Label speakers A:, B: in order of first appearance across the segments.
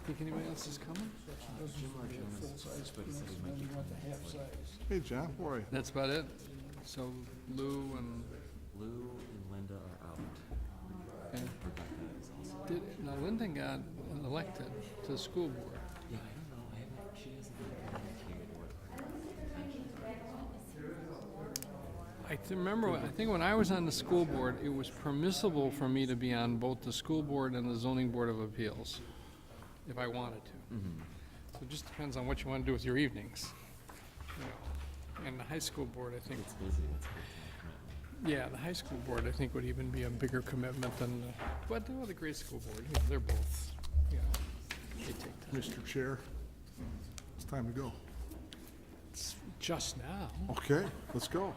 A: Think anybody else is coming?
B: Hey, John, how are you?
A: That's about it. So Lou and
C: Lou and Linda are out.
A: and
C: Rebecca is also.
A: now Lyndon got elected to the school board.
C: Yeah, I don't know. She hasn't been communicated with her.
A: I remember, I think when I was on the school board, it was permissible for me to be on both the school board and the zoning board of appeals, if I wanted to. So it just depends on what you want to do with your evenings. You know. And the high school board, I think,
C: It's busy. That's a good time commitment.
A: yeah, the high school board, I think, would even be a bigger commitment than, but the grade school board, you know, they're both, you know, they take time.
B: Mr. Chair, it's time to go.
A: It's just now.
B: Okay, let's go.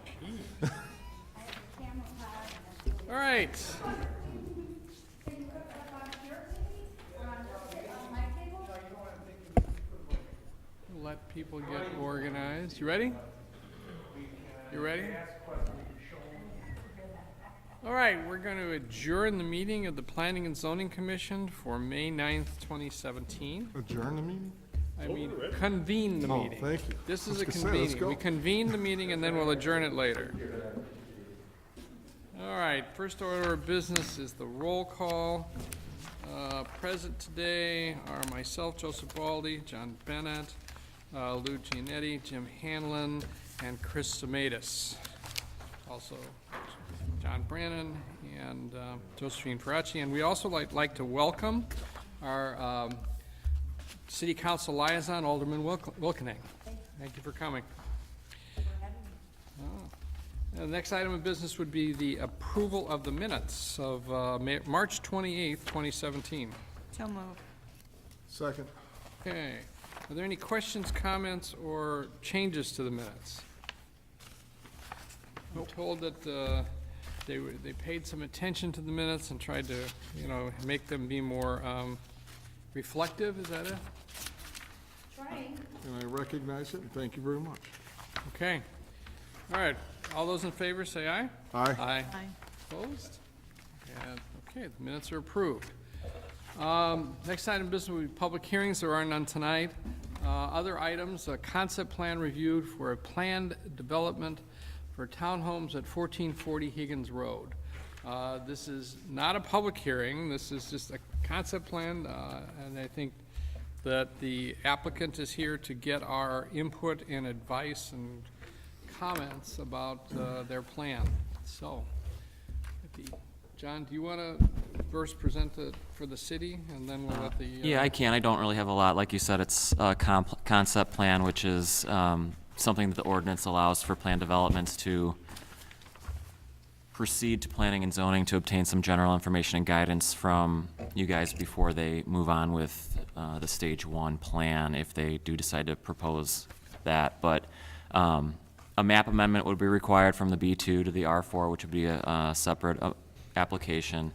A: All right. Let people get organized. You ready? You ready? All right, we're going to adjourn the meeting of the Planning and Zoning Commission for May 9th, 2017.
B: Adjourn the meeting?
A: I mean, convene the
B: Oh,
A: meeting.
B: thank you.
A: This
B: I
A: is
B: was
A: a
B: gonna say, let's
A: convening.
B: go.
A: We convene the meeting and then we'll adjourn it later. All right, first order of business is the roll call. Present today are myself, Joseph Baldy, John Bennett, Lou Gianetti, Jim Hanlon, and Chris Sematus. Also, John Brannon and Josephine Ferracci. And we also like to welcome our City Council liaison, Alderman Wilkening. Thank you for coming. The next item of business would be the approval of the minutes of March 28th, 2017.
D: So moved.
B: Second.
A: Okay. Are there any questions, comments, or changes to the minutes? I'm told that they paid some attention to the minutes and tried to, you know, make them be more reflective. Is that it?
D: Trying.
B: And I recognize it, and thank you very much.
A: Okay. All right. All those in favor, say aye.
B: Aye.
A: Aye.
D: Aye.
A: Opposed? And, okay, the minutes are approved. Next item of business will be public hearings. There are none tonight. Other items, a concept plan reviewed for a planned development for townhomes at 1440 Higgins Road. This is not a public hearing. This is just a concept plan, and I think that the applicant is here to get our input and advice and comments about their plan. So, John, do you want to first present it for the city, and then we'll let the...
C: Yeah, I can. I don't really have a lot. Like you said, it's a concept plan, which is something that the ordinance allows for plan developments to proceed to planning and zoning to obtain some general information and guidance from you guys before they move on with the stage 1 plan, if they do decide to propose that. But a map amendment would be required from the B2 to the R4, which would be a separate application.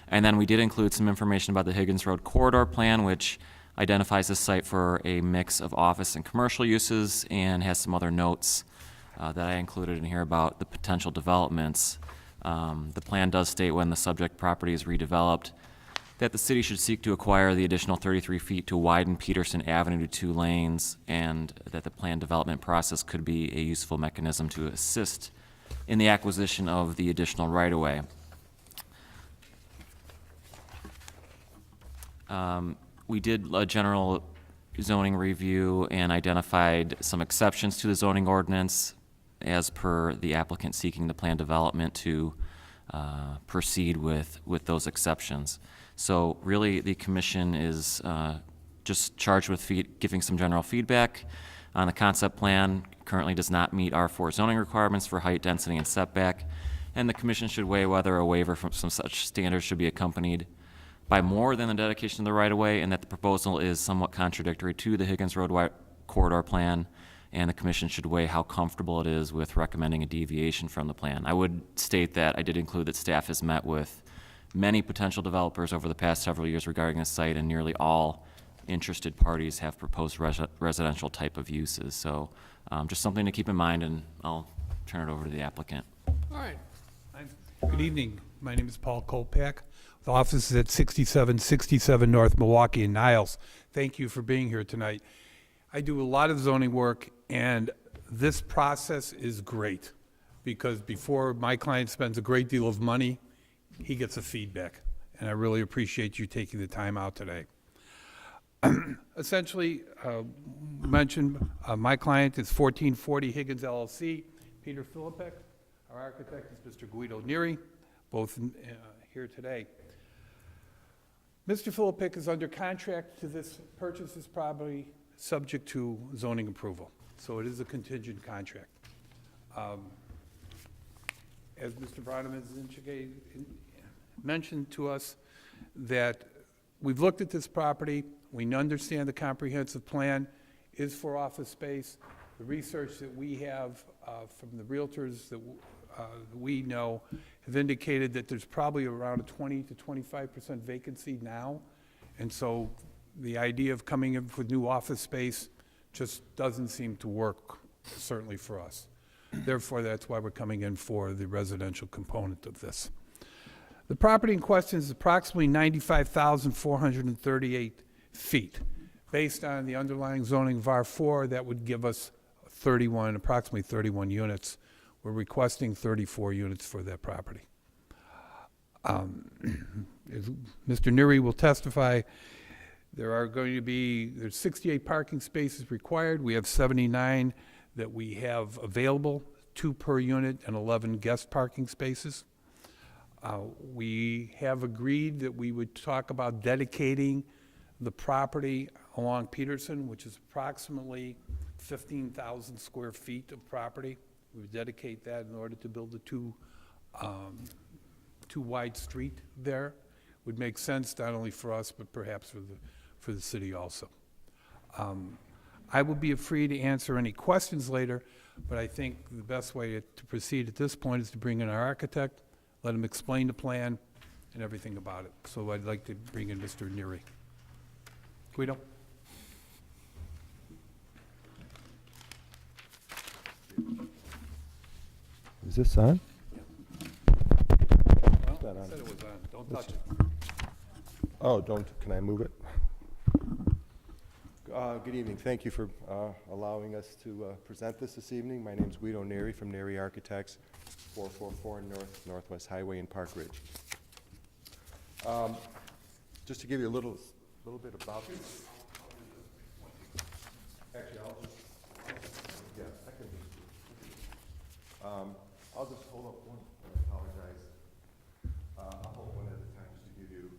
C: And then we did include some information about the Higgins Road Corridor Plan, which identifies the site for a mix of office and commercial uses, and has some other notes that I included in here about the potential developments. The plan does state when the subject property is redeveloped that the city should seek to acquire the additional 33 feet to widen Peterson Avenue to 2 lanes, and that the plan development process could be a useful mechanism to assist in the acquisition of the additional right-of-way. We did a general zoning review and identified some exceptions to the zoning ordinance as per the applicant seeking the plan development to proceed with those exceptions. So really, the commission is just charged with giving some general feedback on the concept plan. Currently does not meet R4 zoning requirements for height, density, and setback, and the commission should weigh whether a waiver from some such standards should be accompanied by more than the dedication of the right-of-way, and that the proposal is somewhat contradictory to the Higgins Road Corridor Plan, and the commission should weigh how comfortable it is with recommending a deviation from the plan. I would state that I did include that staff has met with many potential developers over the past several years regarding this site, and nearly all interested parties have proposed residential type of uses. So just something to keep in mind, and I'll turn it over to the applicant.
A: All right.
E: Good evening. My name is Paul Kolpak, with offices at 6767 North Milwaukee and Niles. thank you for being here tonight. I do a lot of zoning work, and this process is great, because before my client spends a great deal of money, he gets a feedback, and I really appreciate you taking the time out today. Essentially, mentioned, my client is 1440 Higgins LLC, Peter Filipek. Our architect is Mr. Guido Neri, both here today. Mr. Filipek is under contract to purchase this property, subject to zoning approval. So it is a contingent contract. As Mr. Brownham has mentioned to us, that we've looked at this property, we understand the comprehensive plan is for office space. The research that we have from the realtors that we know have indicated that there's probably around a 20 to 25% vacancy now. And so the idea of coming in with new office space just doesn't seem to work, certainly for us. Therefore, that's why we're coming in for the residential component of this. The property in question is approximately 95,438 feet. Based on the underlying zoning of R4, that would give us approximately 31 units. We're requesting 34 units for that property. Mr. Neri will testify. There's 68 parking spaces required. We have 79 that we have available, 2 per unit and 11 guest parking spaces. We have agreed that we would talk about dedicating the property along Peterson, which is approximately 15,000 square feet of property. We would dedicate that in order to build a two wide street there. Would make sense not only for us, but perhaps for the city also. I will be free to answer any questions later, but I think the best way to proceed at this point is to bring in our architect, let him explain the plan and everything about it. So I'd like to bring in Mr. Neri. Guido?
F: Is this on?
E: Well, I said it was on. Don't touch it.
F: Oh, can I move it? Good evening. Thank you for allowing us to present this evening. My name is Guido Neri from Neri Architects, 444 Northwest Highway in Park Ridge. Just to give you a little bit about this. Actually, I'll just hold up one. I apologize. I'll hold one at a time just to give you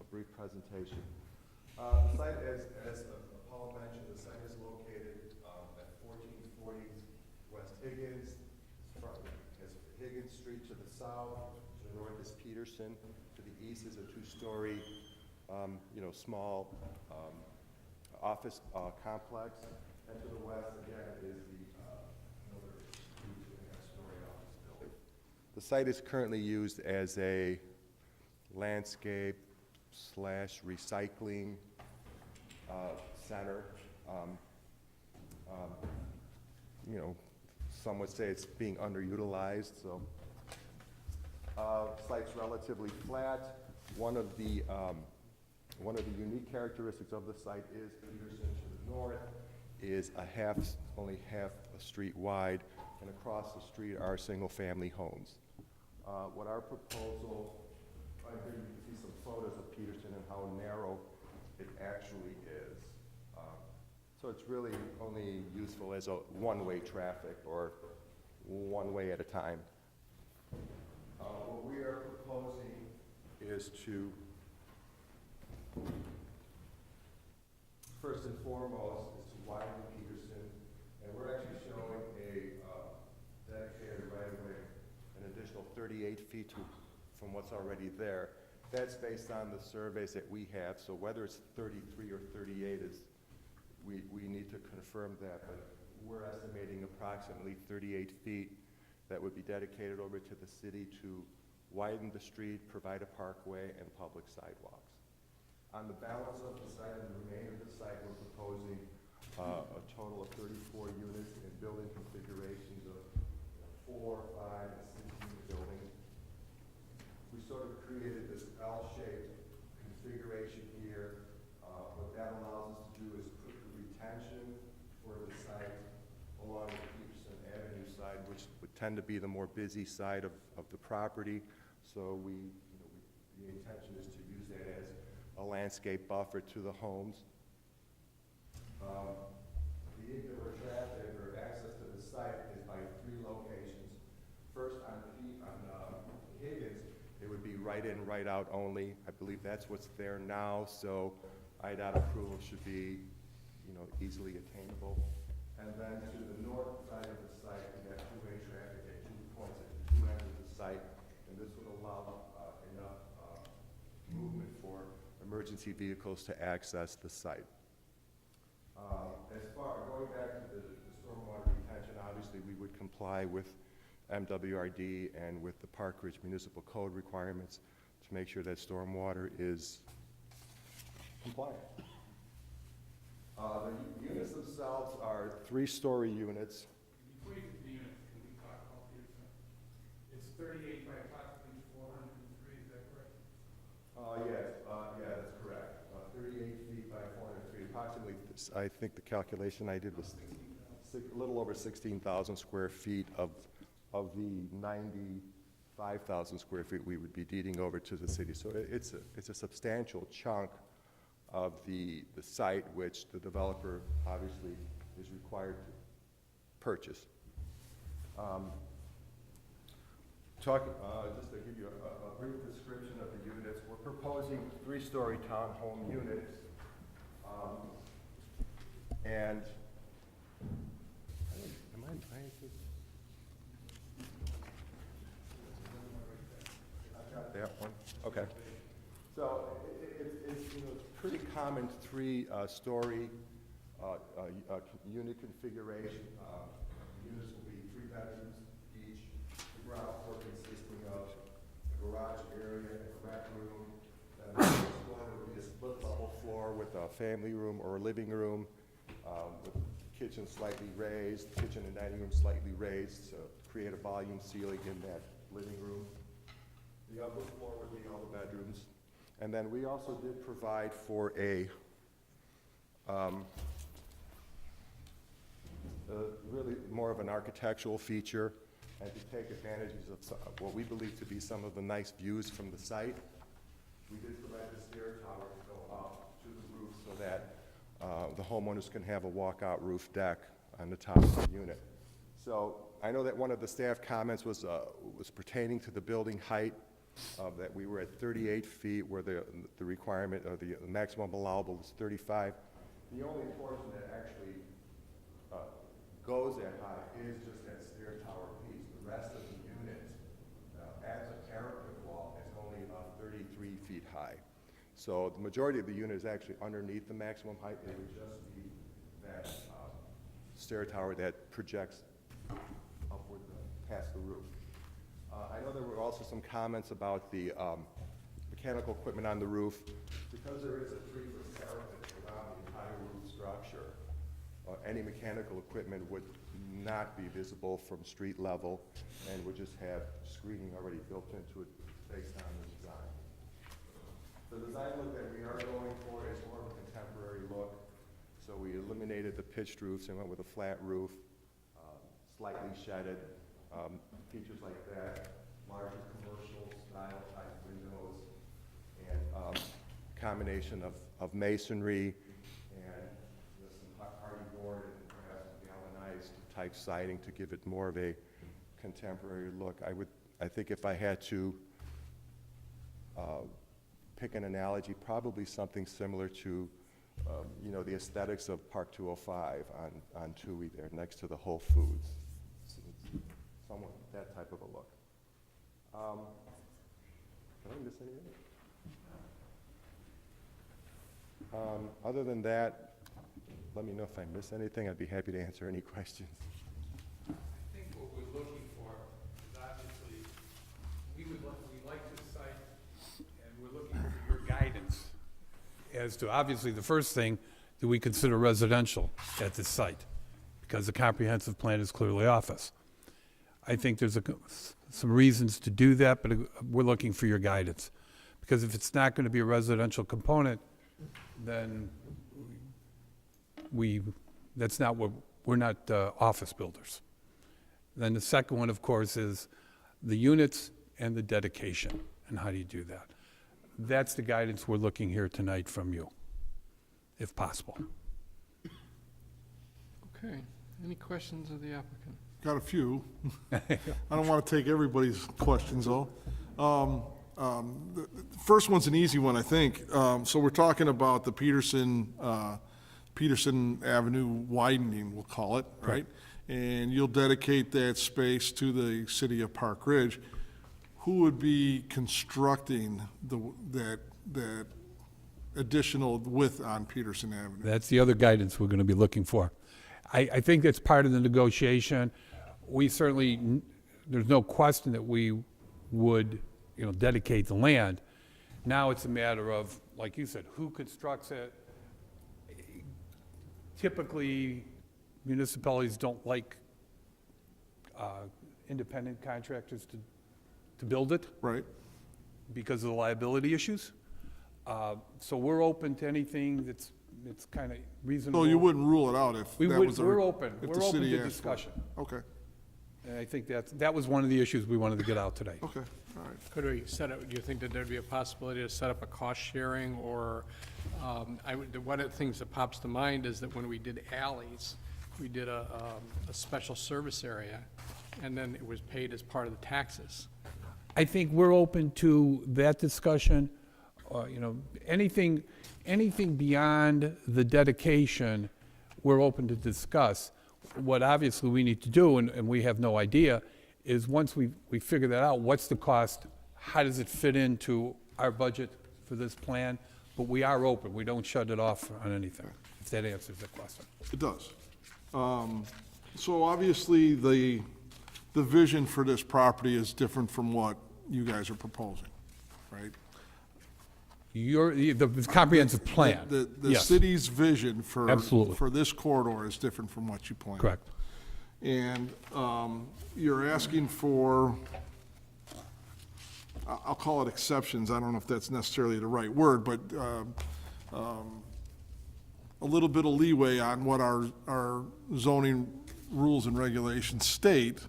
F: a brief presentation. The site, as Paul mentioned, the site is located at 1440 West Higgins. Has Higgins Street to the south. To the north is Peterson. To the east is a two-story, small office complex. And to the west, again, is another 2.5-story office building. The site is currently used as a landscape/recycling center. Some would say it's being underutilized. So, site's relatively flat. One of the unique characteristics of the site is Peterson to the north is only half a street wide, and across the street are single-family homes. What our proposal, right here you can see some photos of Peterson and how narrow it actually is. So it's really only useful as a one-way traffic or one way at a time. What we are proposing is to, first and foremost, is to widen Peterson, and we're actually showing a dedicated right-of-way, an additional 38 feet from what's already there. That's based on the surveys that we have, so whether it's 33 or 38 is, we need to confirm that, but we're estimating approximately 38 feet that would be dedicated over to the city to widen the street, provide a parkway, and public sidewalks. On the balance of the site and the remainder of the site, we're proposing a total of 34 units in building configurations of 4, 5, and 6 unit buildings. We sort of created this L-shaped configuration here. What that allows tend to be the more busy side of the property, so the intention is to use that as a landscape buffer to the homes. Vehicular traffic or access to the site is by 3 locations. First, on Higgins, it would be right in, right out only. I believe that's what's there now, so IDOT approval should be, easily attainable. And then to the north side of the site, we have 2-way traffic at 2 points at the 2 ends of the site, and this would allow enough movement for emergency vehicles to access the site. As far, going back to the stormwater retention, obviously we would comply with MWRD and with the Park Ridge Municipal Code requirements to make sure that stormwater is compliant. The units themselves are 3-story units.
E: Before you get to the unit, can we talk about Peterson? It's 38 by approximately 403, is that correct?
F: Yeah, that's correct. 38 feet by 403, approximately, I think the calculation I did was a little over 16,000 square feet of the 95,000 square feet we would be deeding over to the city. So it's a substantial chunk of the site which the developer obviously is required to purchase. Just to give you a brief description of the units, we're proposing 3-story townhome units. And I've got that one. Okay. So it's pretty common 3-story unit configuration. Units will be 3 bedrooms each. The ground floor consisting of a garage area, a rec room. Then the first floor would be a split level floor with a family room or a living room, with the kitchen slightly raised, kitchen and dining room slightly raised to create a volume ceiling in that living room. The upper floor would be all the bedrooms. And then we also did provide for a really more of an architectural feature and to take advantages of what we believe to be some of the nice views from the site. We did provide the stair tower to go up to the roof so that the homeowners can have a walkout roof deck on the top of the unit. So I know that one of the staff comments was pertaining to the building height, that we were at 38 feet where the requirement or the maximum allowable is 35. The only portion that actually goes that high is just that stair tower piece. The rest of the unit, as a parapet wall, is only about 33 feet high. So the majority of the unit is actually underneath the maximum height. It would just be that stair tower that projects upward past the roof. I know there were also some comments about the mechanical equipment on the roof. Because there is a 3-foot parapet around the entire roof structure, any mechanical equipment would not be visible from street level and would just have screening already built into it based on the design. The design look that we are going for is more of a contemporary look. So we eliminated the pitched roofs and went with a flat roof, slightly shedded. Features like that, larger commercial style type windows, and combination of masonry and some hardy board and perhaps galvanized type siding to give it more of a contemporary look. I think if I had to pick an analogy, probably something similar to the aesthetics of Park 205 on Toohey there, next to the Whole Foods. Somewhat that type of a look. Did I miss anything? Other than that, let me know if I miss anything. I'd be happy to answer any questions.
E: I think what we're looking for is obviously, we like this site, and we're looking for your guidance as to, obviously, the first thing, do we consider residential at this site? Because the comprehensive plan is clearly office. I think there's some reasons to do that, but we're looking for your guidance. Because if it's not going to be a residential component, then that's not what, we're not office builders. Then the second one, of course, is the units and the dedication, and how do you do that? That's the guidance we're looking here tonight from you, if possible.
A: Okay. Any questions of the applicant?
B: Got a few. I don't want to take everybody's questions, though. The first one's an easy one, I think. So we're talking about the Peterson Avenue widening, we'll call it, right? And you'll dedicate that space to the city of Park Ridge. Who would be constructing that additional width on Peterson Avenue?
E: That's the other guidance we're going to be looking for. I think that's part of the negotiation. We certainly, there's no question that we would, dedicate the land. Now it's a matter of, like you said, who constructs it? Typically, municipalities don't like independent contractors to build it
B: Right?
E: because of the liability issues. So we're open to anything that's kind of reasonable.
B: So you wouldn't rule it out if
E: We
B: that
E: would,
B: was
E: we're open.
B: if
E: We're
B: the
E: open
B: city
E: to
B: asked for it?
E: discussion.
B: Okay,
E: And I think that was one of the issues we wanted to get out today.
B: okay, all right.
A: Could we set up, do you think that there'd be a possibility to set up a cost sharing, or, one of the things that pops to mind is that when we did alleys, we did a special service area, and then it was paid as part of the taxes.
E: I think we're open to that discussion. Anything beyond the dedication, we're open to discuss. What obviously we need to do, and we have no idea, is once we figure that out, what's the cost? How does it fit into our budget for this plan? But we are open. We don't shut it off on anything, if that answers the question.
B: It does. So obviously, the vision for this property is different from what you guys are proposing, right?
E: The comprehensive plan.
B: The
E: Yes,
B: city's vision for.
E: Absolutely.
B: For this corridor is different from what you plan.
E: correct.
B: And you're asking for, I'll call it exceptions, I don't know if that's necessarily the right word, but a little bit of leeway on what our zoning rules and regulations state.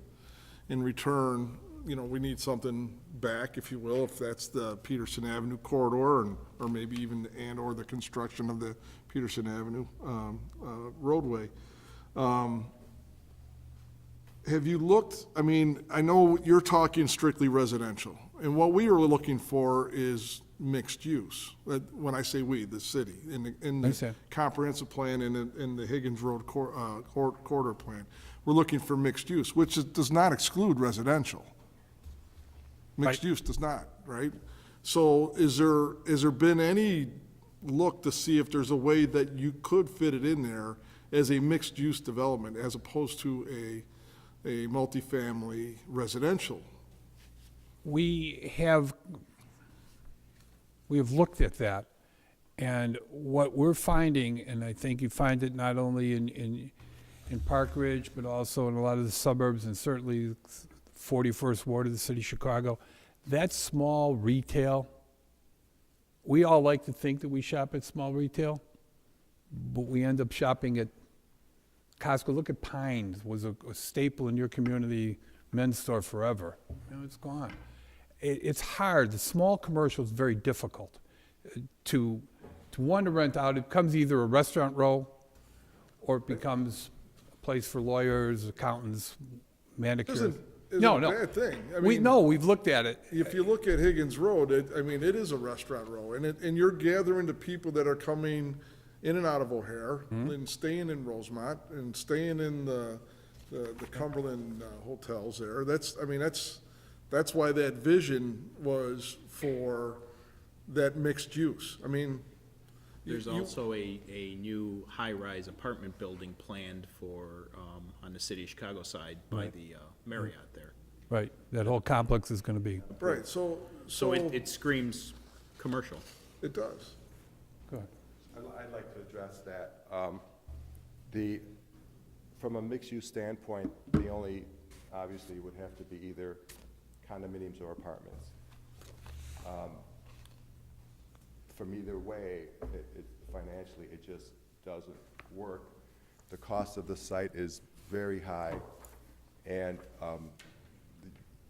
B: In return, we need something back, if you will, if that's the Peterson Avenue corridor, or maybe even, or the construction of the Peterson Avenue roadway. Have you looked, I know you're talking strictly residential, and what we are looking for is mixed use. When I say we, the city, in the
E: Understand.
B: comprehensive plan and in the Higgins Road corridor plan. We're looking for mixed use, which does not exclude residential. Mixed
E: Right.
B: use does not, right? So is there been any look to see if there's a way that you could fit it in there as a mixed-use development as opposed to a multifamily residential?
E: We have looked at that, and what we're finding, and I think you find it not only in Park Ridge, but also in a lot of the suburbs, and certainly 41st Ward of the city of Chicago, that small retail, we all like to think that we shop at small retail, but we end up shopping at Costco. Look at Pines, was a staple in your community, men's store forever. It's gone. It's hard. The small commercial is very difficult to rent out. It becomes either a restaurant row, or it becomes a place for lawyers, accountants, manicures.
B: Isn't
E: No,
B: a
E: no.
B: bad thing. I
E: We,
B: mean,
E: no, we've looked at it.
B: if you look at Higgins Road, it is a restaurant row, and you're gathering the people that are coming in and out of O'Hare, and staying in Rosemont, and staying in the Cumberland hotels there. That's why that vision was for that mixed use.
G: There's also a new high-rise apartment building planned for, on the city of Chicago side by the Marriott there.
E: Right, that whole complex is going to be,
B: Right, so
G: So it screams commercial.
B: it does.
E: go ahead.
F: I'd like to address that. From a mixed-use standpoint, the only, obviously, would have to be either condominiums or apartments. From either way, financially, it just doesn't work. The cost of the site is very high, And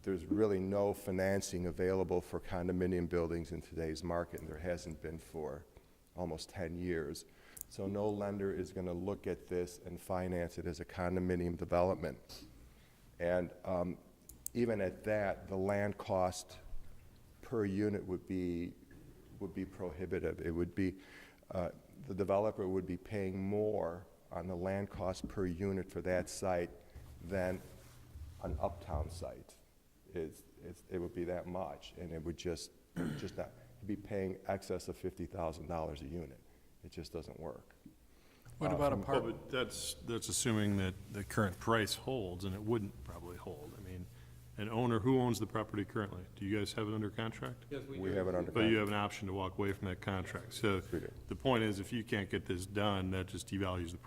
F: there's really no financing available for condominium buildings in today's market, and there hasn't been for almost 10 years. So no lender is going to look at this and finance it as a condominium development. And even at that, the land cost per unit would be prohibitive. It would be, the developer would be paying more on the land cost per unit for that site than an uptown site. It would be that much, and it would just not, he'd be paying excess of $50,000 a unit. It just doesn't work.
A: What about
H: Well,
A: apartment?
H: but that's assuming that the current price holds, and it wouldn't probably hold. I mean, an owner, who owns the property currently? Do you guys have it under contract?
F: We have it under
H: But you
F: contract.
H: have an option to walk away from that contract. So
F: We do.
H: the point is, if you can't get this done, that just devalues the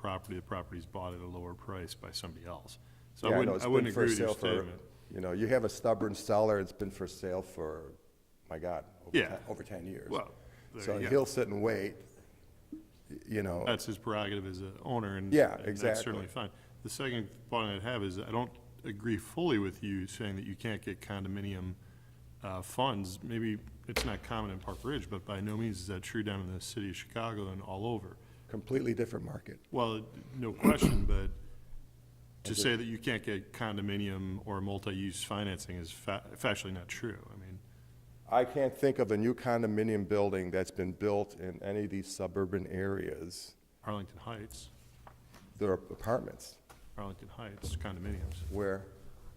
H: property's bought at a lower price by somebody else. So
F: Yeah,
H: I
F: know,
H: wouldn't,
F: it's
H: I
F: been
H: wouldn't
F: for
H: agree with your
F: sale for,
H: statement.
F: you know, you have a stubborn seller, it's been for sale for, my God,
H: Yeah.
F: over 10 years.
H: Well, there
F: So
H: you go.
F: he'll sit and wait, you know.
H: That's his prerogative as an owner, and
F: Yeah,
H: and that's
F: exactly.
H: certainly fine. The second point I'd have is, I don't agree fully with you saying that you can't get condominium funds. Maybe it's not common in Park Ridge, but by no means is that true down in the city of Chicago and all over.
F: Completely different market.
H: Well, no question, but to say that you can't get condominium or multi-use financing is factually not true. I mean,
F: I can't think of a new condominium building that's been built in any of these suburban areas.
H: Arlington Heights,
F: There are apartments
H: Arlington Heights condominiums,
F: where,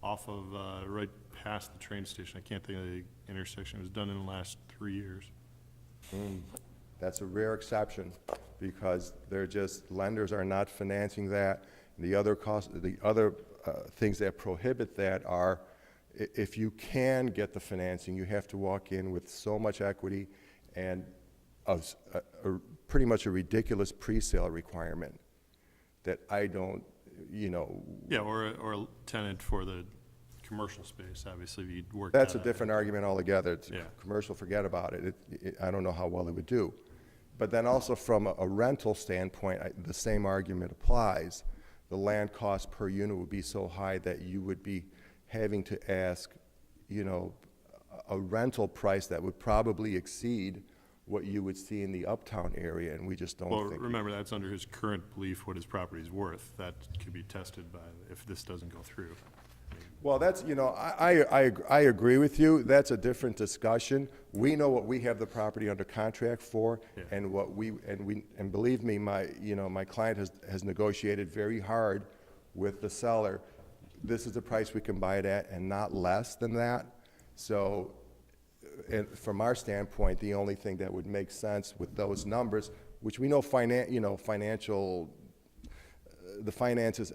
H: off of, right past the train station. I can't think of the intersection. It was done in the last 3 years.
F: that's a rare exception, because they're just, lenders are not financing that. The other things that prohibit that are, if you can get the financing, you have to walk in with so much equity and pretty much a ridiculous pre-sale requirement that I don't, you know,
H: Yeah, or a tenant for the commercial space, obviously, if you'd work
F: that's a
H: that out.
F: different argument altogether. It's
H: Yeah.
F: commercial, forget about it. I don't know how well it would do. But then also from a rental standpoint, the same argument applies. The land cost per unit would be so high that you would be having to ask, you know, a rental price that would probably exceed what you would see in the uptown area, and we just don't
H: Well,
F: think.
H: remember, that's under his current belief what his property's worth. That could be tested by, if this doesn't go through.
F: Well, that's, you know, I agree with you. That's a different discussion. We know what we have the property under contract for,
H: Yeah.
F: and and believe me, my client has negotiated very hard with the seller. This is the price we can buy it at, and not less than that. So, and from our standpoint, the only thing that would make sense with those numbers, which we know financial, the finances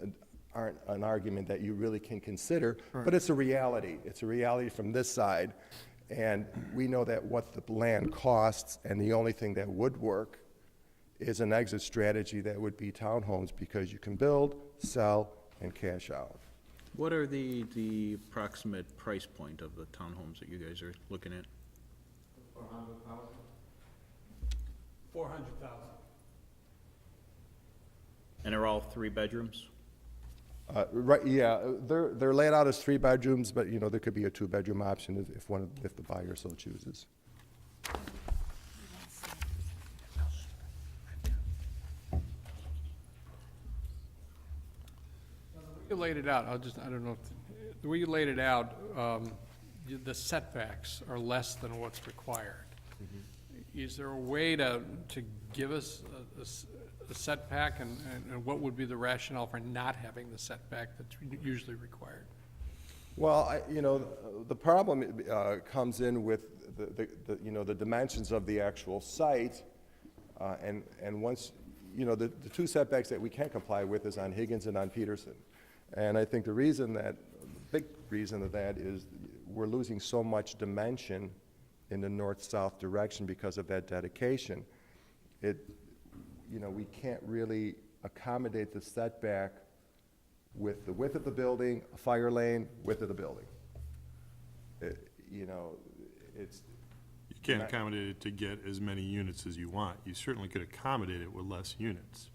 F: aren't an argument that you really can consider, but it's a reality. It's a reality from this side. And we know that what the land costs, and the only thing that would work is an exit strategy that would be townhomes, because you can build, sell, and cash out.
G: What are the approximate price point of the townhomes that you guys are looking at?
E: 400,000.
G: And are all 3 bedrooms?
F: Right, yeah, they're laid out as 3 bedrooms, but, you know, there could be a 2-bedroom option if the buyer so chooses.
A: You laid it out, I don't know, the way you laid it out, the setbacks are less than what's required. Is there a way to give us a setback, and what would be the rationale for not having the setback that's usually required?
F: Well, you know, the problem comes in with you know, the dimensions of the actual site, and once, you know, the 2 setbacks that we can't comply with is on Higgins and on Peterson. And I think the big reason of that is we're losing so much dimension in the north-south direction because of that dedication. You know, we can't really accommodate the setback with the width of the building, a fire lane, width of the building. You know, it's,
H: You can't accommodate it to get as many units as you want. You certainly could accommodate it with less units.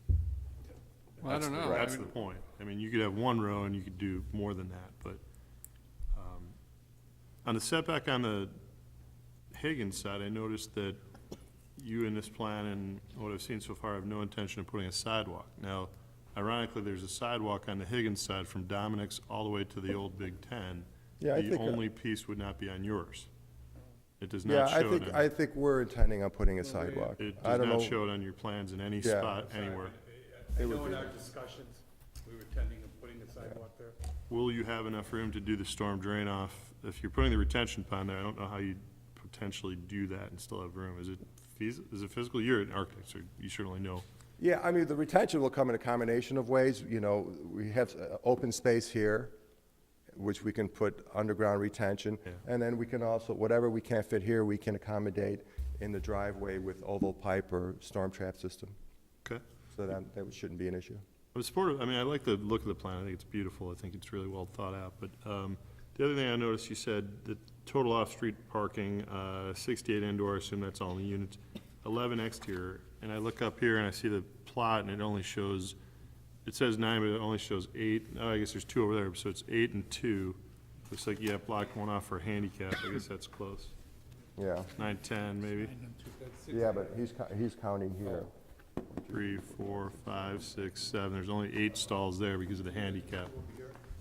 A: Well, I don't know.
H: That's the point. I mean, you could have one row and you could do more than that, but, on the setback on the Higgins side, I noticed that you in this plan and what I've seen so far have no intention of putting a sidewalk. Now, ironically, there's a sidewalk on the Higgins side from Dominic's all the way to the old Big Ten.
F: Yeah, I
H: The
F: think,
H: only piece would not be on yours. It does
F: yeah,
H: not show it
F: I
H: on,
F: think we're intending on putting a sidewalk.
H: it
F: I
H: does
F: don't
H: not
F: know.
H: show it on your plans in any
F: Yeah.
H: spot anywhere.
E: I
F: It would
E: know in
F: be-
E: our discussions, we were intending of putting a sidewalk there.
H: Will you have enough room to do the storm drain off? If you're putting the retention pond there, I don't know how you potentially do that and still have room. Is it is it physical? You're an architect, so you certainly know.
F: Yeah, I mean, the retention will come in a combination of ways. You know, we have open space here, which we can put underground retention.
H: Yeah.
F: And then we can also, whatever we can't fit here, we can accommodate in the driveway with oval pipe or storm trap system.
H: Okay.
F: So that shouldn't be an issue.
H: I'm supportive, I mean, I like the look of the plan, I think it's beautiful, I think it's really well thought out, but, the other thing I noticed, you said the total off-street parking, 68 indoor, I assume that's all in the units, 11 exterior, and I look up here and I see the plot and it only shows, it says 9, but it only shows 8, oh, I guess there's 2 over there, so it's 8 and 2. Looks like you have blocked one off for handicap, I guess that's close.
F: Yeah,
H: 9, 10, maybe,
F: yeah, but he's counting here.
H: 3, 4, 5, 6, 7, there's only 8 stalls there because of the handicap.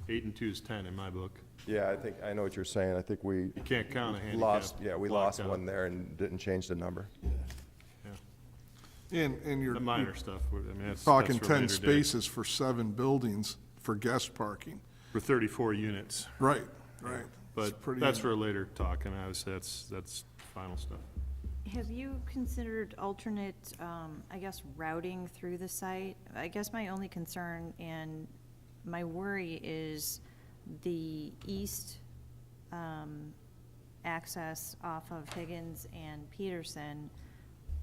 H: 8 and 2 is 10 in my book.
F: Yeah, I know what you're saying. I think we
H: You can't count a handicap.
F: lost, we
H: blocked
F: lost
H: out.
F: one there and didn't change the number.
B: And you're
H: The minor stuff, I mean, that's
B: talking
H: for
B: 10
H: later date.
B: spaces for 7 buildings for guest parking.
H: For 34 units,
B: Right, right. It's
H: but
B: pretty-
H: that's for a later talk, and obviously, that's final stuff.
D: Have you considered alternate, I guess, routing through the site? I guess my only concern and my worry is the east access off of Higgins and Peterson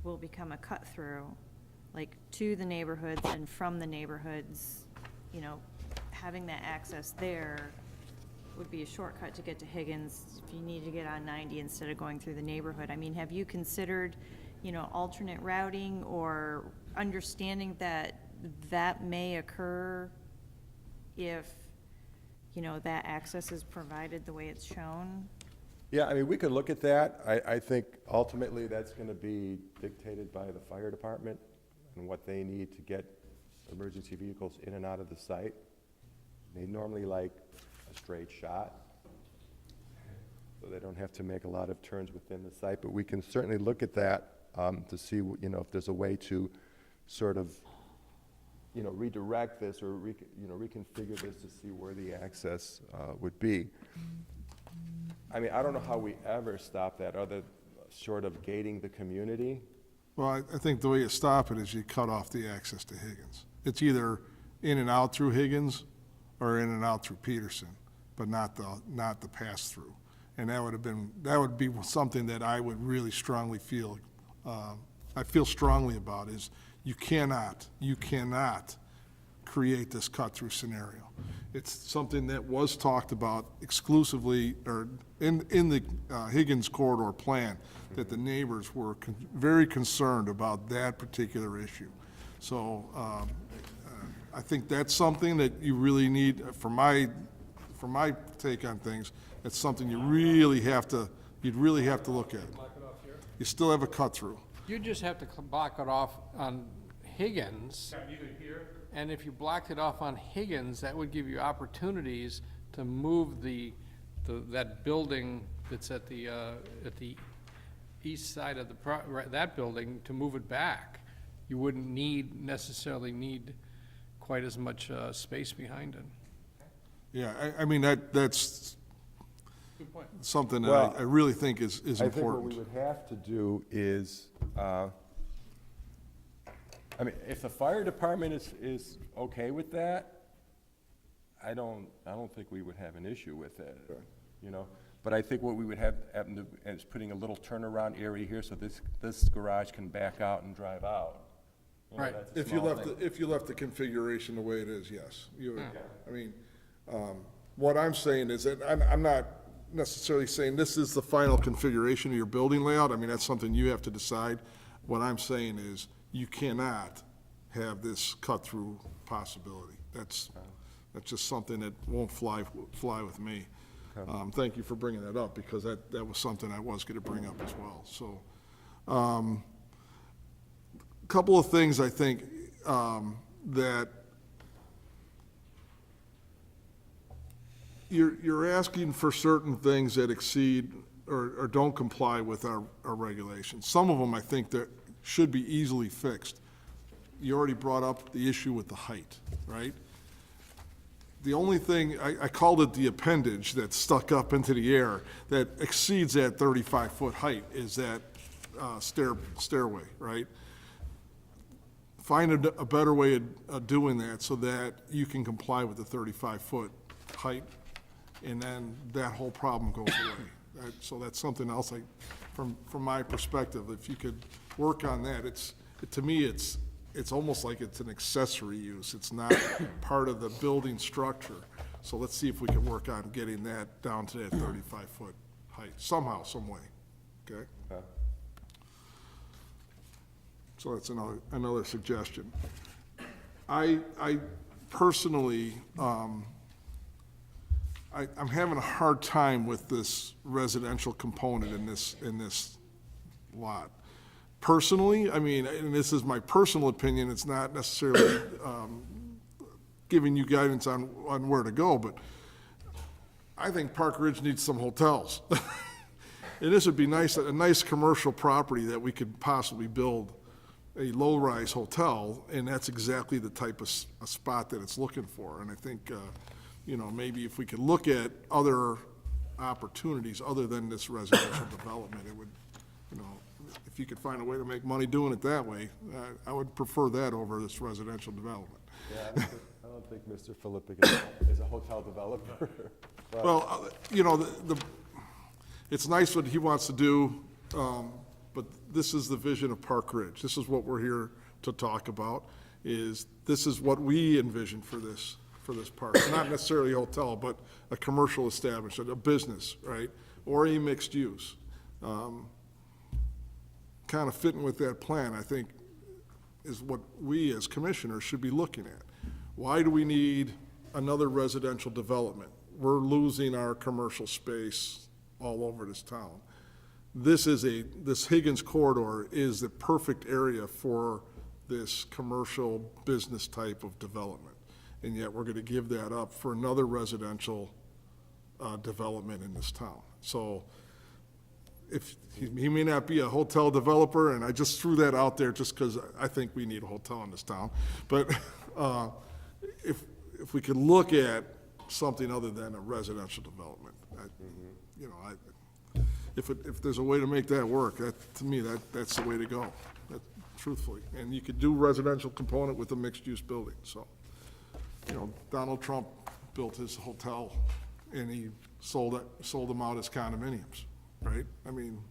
D: will become a cut-through, like, to the neighborhoods and from the neighborhoods. You know, having that access there would be a shortcut to get to Higgins if you need to get on 90 instead of going through the neighborhood. I mean, have you considered, you know, alternate routing or understanding that that may occur if, you know, that access is provided the way it's shown?
F: Yeah, I mean, we could look at that. I think ultimately that's going to be dictated by the fire department and what they need to get emergency vehicles in and out of the site. They normally like a straight shot, so they don't have to make a lot of turns within the site, but we can certainly look at that to see, you know, if there's a way to sort of, you know, redirect this or, reconfigure this to see where the access would be. I mean, I don't know how we ever stop that, other short of gating the community.
B: Well, I think the way you stop it is you cut off the access to Higgins. It's either in and out through Higgins or in and out through Peterson, but not the pass-through. And that would be something that I would really strongly feel, I feel strongly about, is you cannot create this cut-through scenario. It's something that was talked about exclusively, or in the Higgins corridor plan, that the neighbors were very concerned about that particular issue. So I think that's something that you really need, for my take on things, it's something you'd really have to look at. You still have a cut-through.
A: You just have to block it off on Higgins.
E: Either here,
A: And if you blocked it off on Higgins, that would give you opportunities to move that building that's at the east side of that building, to move it back. You wouldn't necessarily need quite as much space behind it.
B: Yeah, I mean, that's
E: good point.
B: something that
F: Well,
B: I really think is
F: I think what we
B: important.
F: would have to do is, I mean, if the fire department is okay with that, I don't think we would have an issue with it, you know? But I think what we would have to do is putting a little turnaround area here so this garage can back out and drive out. You know,
A: Right.
F: that's a
B: If you
F: small
B: left,
F: thing.
B: if you left the configuration the way it is, yes. I mean, what I'm saying is that I'm not necessarily saying this is the final configuration of your building layout. I mean, that's something you have to decide. What I'm saying is you cannot have this cut-through possibility. That's just something that won't fly with me. Thank you for bringing that up, because that was something I was gonna bring up as well, so. Couple of things I think, that you're asking for certain things that exceed or don't comply with our regulations. Some of them I think that should be easily fixed. You already brought up the issue with the height, right? The only thing, I called it the appendage that's stuck up into the air that exceeds that 35-foot height is that stairway, right? Find a better way of doing that so that you can comply with the 35-foot height, and then that whole problem goes away. So that's something else, from my perspective, if you could work on that, to me, it's almost like it's an accessory use. It's not part of the building structure. So let's see if we can work on getting that down to that 35-foot height, somehow, some way, okay? So that's another suggestion. I personally, I'm having a hard time with this residential component in this lot. Personally, I mean, and this is my personal opinion, it's not necessarily giving you guidance on where to go, but I think Park Ridge needs some hotels. And this would be nice, a nice commercial property that we could possibly build a low-rise hotel, and that's exactly the type of a spot that it's looking for. And I think, you know, maybe if we could look at other opportunities other than this residential development, it would, you know, if you could find a way to make money doing it that way, I would prefer that over this residential development.
F: Yeah, I don't think Mr. Filippic is a hotel developer. But
B: Well, you know, it's nice what he wants to do, but this is the vision of Park Ridge. This is what we're here to talk about, this is what we envision for this park. Not necessarily a hotel, but a commercial establishment, a business, right? Or a mixed use. Kind of fitting with that plan, I think, is what we as commissioners should be looking at. Why do we need another residential development? We're losing our commercial space all over this town. This Higgins corridor is the perfect area for this commercial business type of development. And yet we're gonna give that up for another residential development in this town. So if, he may not be a hotel developer, and I just threw that out there just because I think we need a hotel in this town. But if we could look at something other than a residential development, you know, if there's a way to make that work, to me, that's the way to go, truthfully. And you could do residential component with a mixed-use building, so. You know, Donald Trump built his hotel, and he sold them out as condominiums, right? I mean,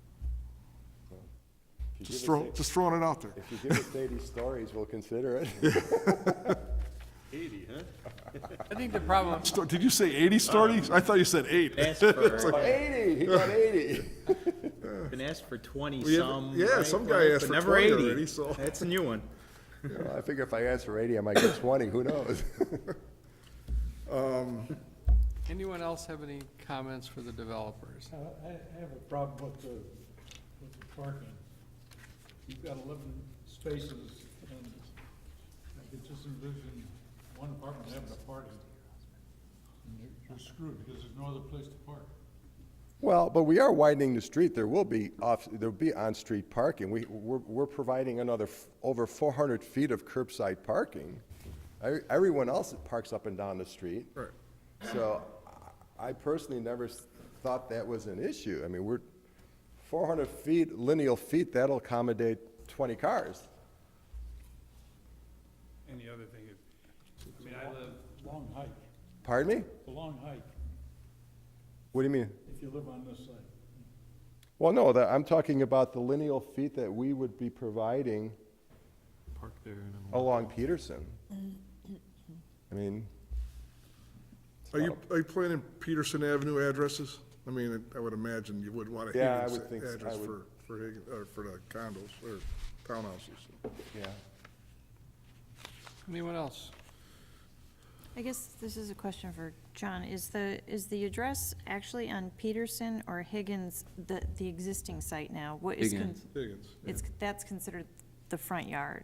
B: just throwing it out there.
F: if you give us 80 stories, we'll consider it.
H: 80, huh?
A: I think the problem,
B: Did you say 80 stories? I thought you said 8.
G: Asked for,
F: 80, he got 80.
G: been asked for 20-some.
B: Yeah, some guy asked
G: but
B: for
G: never
B: 20
G: 80.
B: already, so.
G: That's a new one.
F: You know, I figure if I answer 80, I might get 20, who knows?
A: anyone else have any comments for the developers?
I: I have a problem with the parking. You've got 11 spaces, and I could just envision one apartment having a party. And you're screwed, because there's no other place to park.
F: Well, but we are widening the street. There will be on-street parking. We're providing another over 400 feet of curbside parking. Everyone else parks up and down the street.
B: Right.
F: So I personally never thought that was an issue. I mean, 400 feet, lineal feet, that'll accommodate 20 cars.
E: And the other thing is, I mean, I live,
I: Long hike,
F: Pardon me?
I: it's a long hike
F: What do you mean?
I: if you live on this side.
F: Well, no, I'm talking about the lineal feet that we would be providing
H: Park there and then.
F: along Peterson. I mean,
B: Are you planning Peterson Avenue addresses? I mean, I would imagine you would want a
F: Yeah, I
B: Higgins
F: would think so.
B: address
F: I would-
B: for Higgins, or for the condos, or townhouses.
F: yeah.
A: Anyone else?
D: I guess this is a question for John. Is the address actually on Peterson or Higgins, the existing site now? What is
C: Higgins.
B: Higgins, yeah.
D: that's considered the front yard?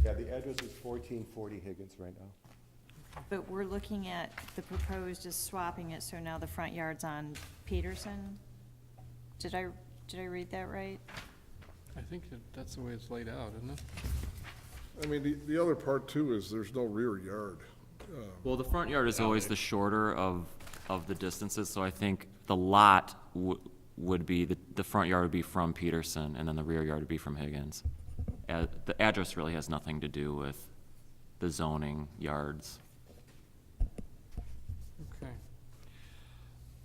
F: Yeah, the address is 1440 Higgins right now.
D: But we're looking at the proposed is swapping it, so now the front yard's on Peterson? Did I read that right?
A: I think that's the way it's laid out, isn't it?
B: I mean, the other part too is there's no rear yard.
C: Well, the front yard is always the shorter of the distances, so I think the lot would be, the front yard would be from Peterson, and then the rear yard would be from Higgins. The address really has nothing to do with the zoning yards.
A: Okay.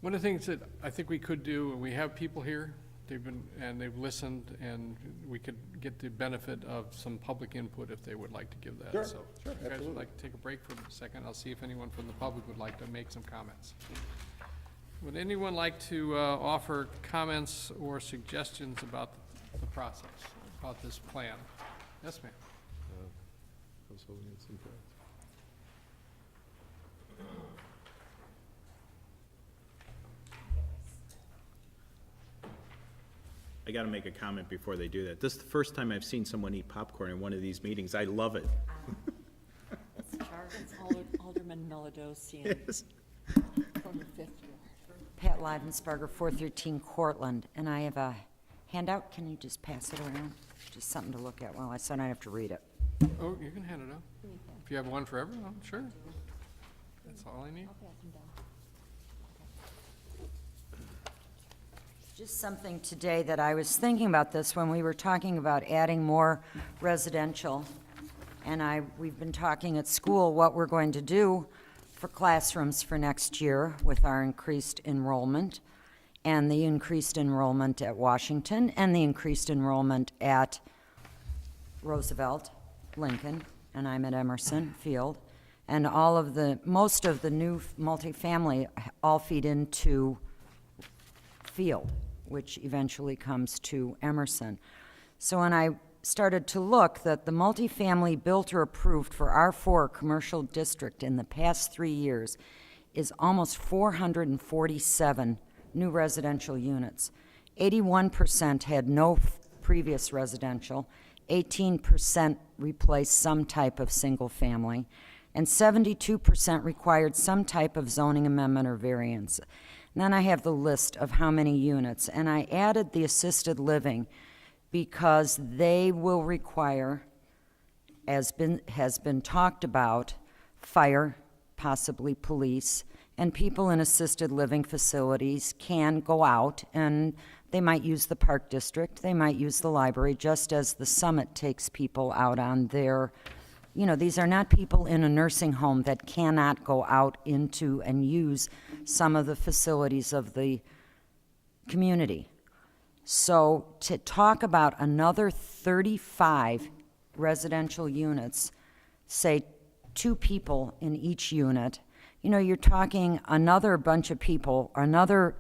A: One of the things that I think we could do, and we have people here, they've listened, and we could get the benefit of some public input if they would like to give that.
F: Sure,
A: So,
F: sure,
A: if you guys would
F: absolutely.
A: like to take a break for a second, I'll see if anyone from the public would like to make some comments. Would anyone like to offer comments or suggestions about the process, about this plan? Yes, ma'am.
H: I was hoping it's in fact.
G: I gotta make a comment before they do that. This is the first time I've seen someone eat popcorn in one of these meetings. I love it.
J: It's Alderman Meladosian from the fifth ward.
K: Pat Livensparger, 413 Cortland, and I have a handout. Can you just pass it around? Just something to look at while so I don't have to read it.
A: Oh, you can hand it out. If you have one for everyone, sure. That's all I need.
K: Just something today that I was thinking about this when we were talking about adding more residential, and we've been talking at school what we're going to do for classrooms for next year with our increased enrollment, and the increased enrollment at Washington, and the increased enrollment at Roosevelt, Lincoln, and I'm at Emerson Field, and most of the new multifamily all feed into Field, which eventually comes to Emerson. So when I started to look, that the multifamily built or approved for R4 commercial district in the past 3 years is almost 447 new residential units. 81% had no previous residential, 18% replaced some type of single family, and 72% required some type of zoning amendment or variance. And then I have the list of how many units, and I added the assisted living because they will require, as has been talked about, fire, possibly police, and people in assisted living facilities can go out and they might use the park district, they might use the library, just as the Summit takes people out on their, these are not people in a nursing home that cannot go out into and use some of the facilities of the community. So to talk about another 35 residential units, say 2 people in each unit, you're talking another bunch of people, another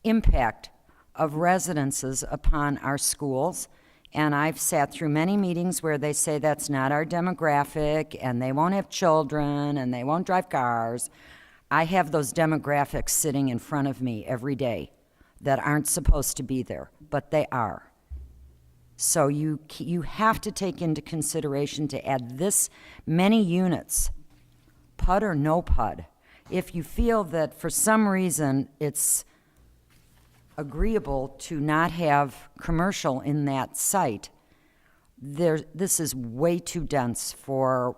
K: impact of residences upon our schools. And I've sat through many meetings where they say that's not our demographic, and they won't have children, and they won't drive cars. I have those demographics sitting in front of me every day that aren't supposed to be there, but they are. So you have to take into consideration to add this many units, PUD or no PUD. If you feel that for some reason it's agreeable to not have commercial in that site, this is way too dense for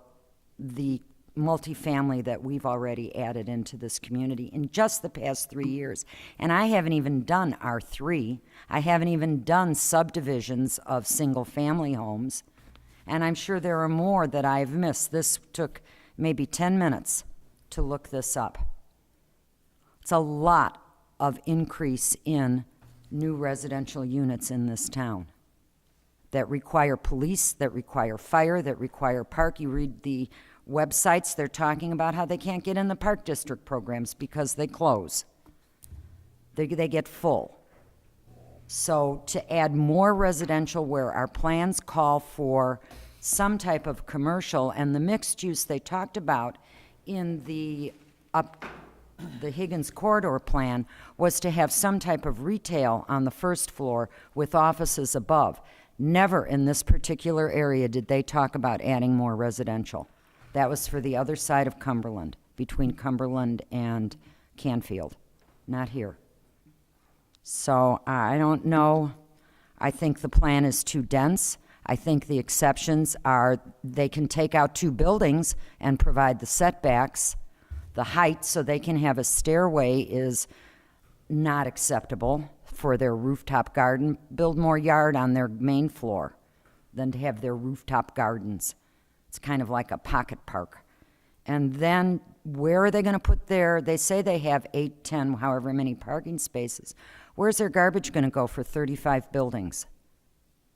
K: the multifamily that we've already added into this community in just the past 3 years. And I haven't even done R3. I haven't even done subdivisions of single-family homes. And I'm sure there are more that I've missed. This took maybe 10 minutes to look this up. It's a lot of increase in new residential units in this town that require police, that require fire, that require park. You read the websites, they're talking about how they can't get in the park district programs because they close. They get full. So to add more residential where our plans call for some type of commercial, and the mixed use they talked about in the Higgins corridor plan was to have some type of retail on the first floor with offices above. Never in this particular area did they talk about adding more residential. That was for the other side of Cumberland, between Cumberland and Canfield, not here. So I don't know. I think the plan is too dense. I think the exceptions are they can take out 2 buildings and provide the setbacks. The height, so they can have a stairway, is not acceptable for their rooftop garden. Build more yard on their main floor than to have their rooftop gardens. It's kind of like a pocket park. And then where are they going to put they say they have 8, 10, however many parking spaces. Where's their garbage going to go for 35 buildings?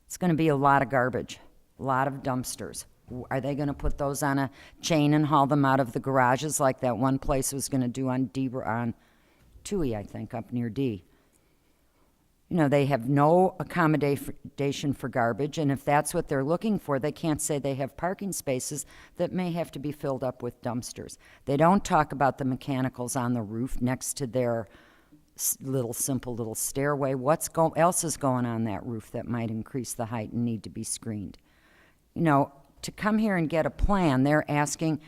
K: It's going to be a lot of garbage, a lot of dumpsters. Are they going to put those on a chain and haul them out of the garages like that one place was going to do on Toohey, I think, up near D? You know, they have no accommodation for garbage, and if that's what they're looking for, they can't say they have parking spaces that may have to be filled up with dumpsters. They don't talk about the mechanicals on the roof next to their simple little stairway. What else is going on that roof that might increase the height and need to be screened? You know, to come here and get a plan, they're asking,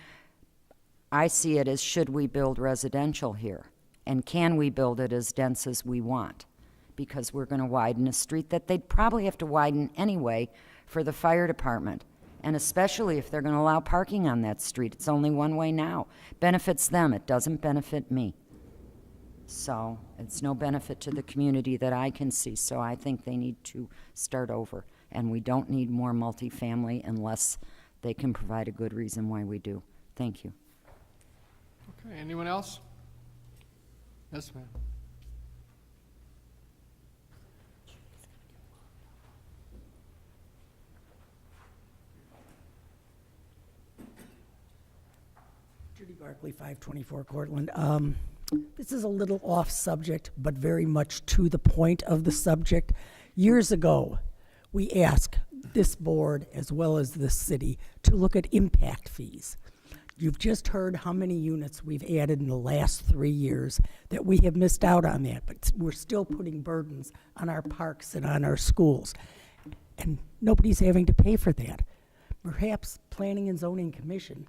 K: I see it as, should we build residential here? And can we build it as dense as we want? Because we're going to widen a street that they'd probably have to widen anyway for the fire department. And especially if they're going to allow parking on that street. It's only one way now. Benefits them. It doesn't benefit me. So it's no benefit to the community that I can see. So I think they need to start over. And we don't need more multifamily unless they can provide a good reason why we do. Thank you.
A: Okay, anyone else? Yes, ma'am.
L: Judy Barkley, 524 Cortland. This is a little off subject, but very much to the point of the subject. Years ago, we asked this board, as well as this city, to look at impact fees. You've just heard how many units we've added in the last 3 years, that we have missed out on that, but we're still putting burdens on our parks and on our schools. And nobody's having to pay for that. Perhaps Planning and Zoning Commission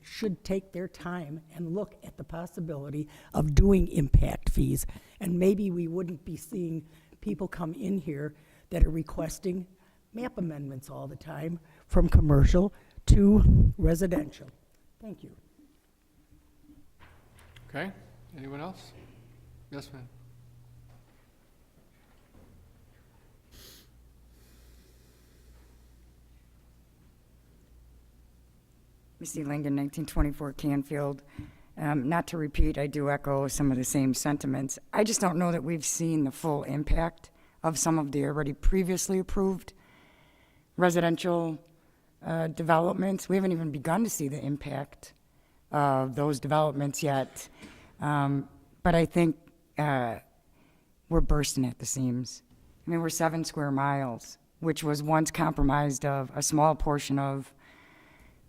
L: should take their time and look at the possibility of doing impact fees. And maybe we wouldn't be seeing people come in here that are requesting map amendments all the time from commercial to residential. Thank you.
A: Okay, anyone else? Yes, ma'am.
M: Missy Lincoln, 1924 Canfield. Not to repeat, I do echo some of the same sentiments. I just don't know that we've seen the full impact of some of the already previously approved residential developments. We haven't even begun to see the impact of those developments yet. But I think we're bursting at the seams. I mean, we're 7 square miles, which was once comprised of a small portion of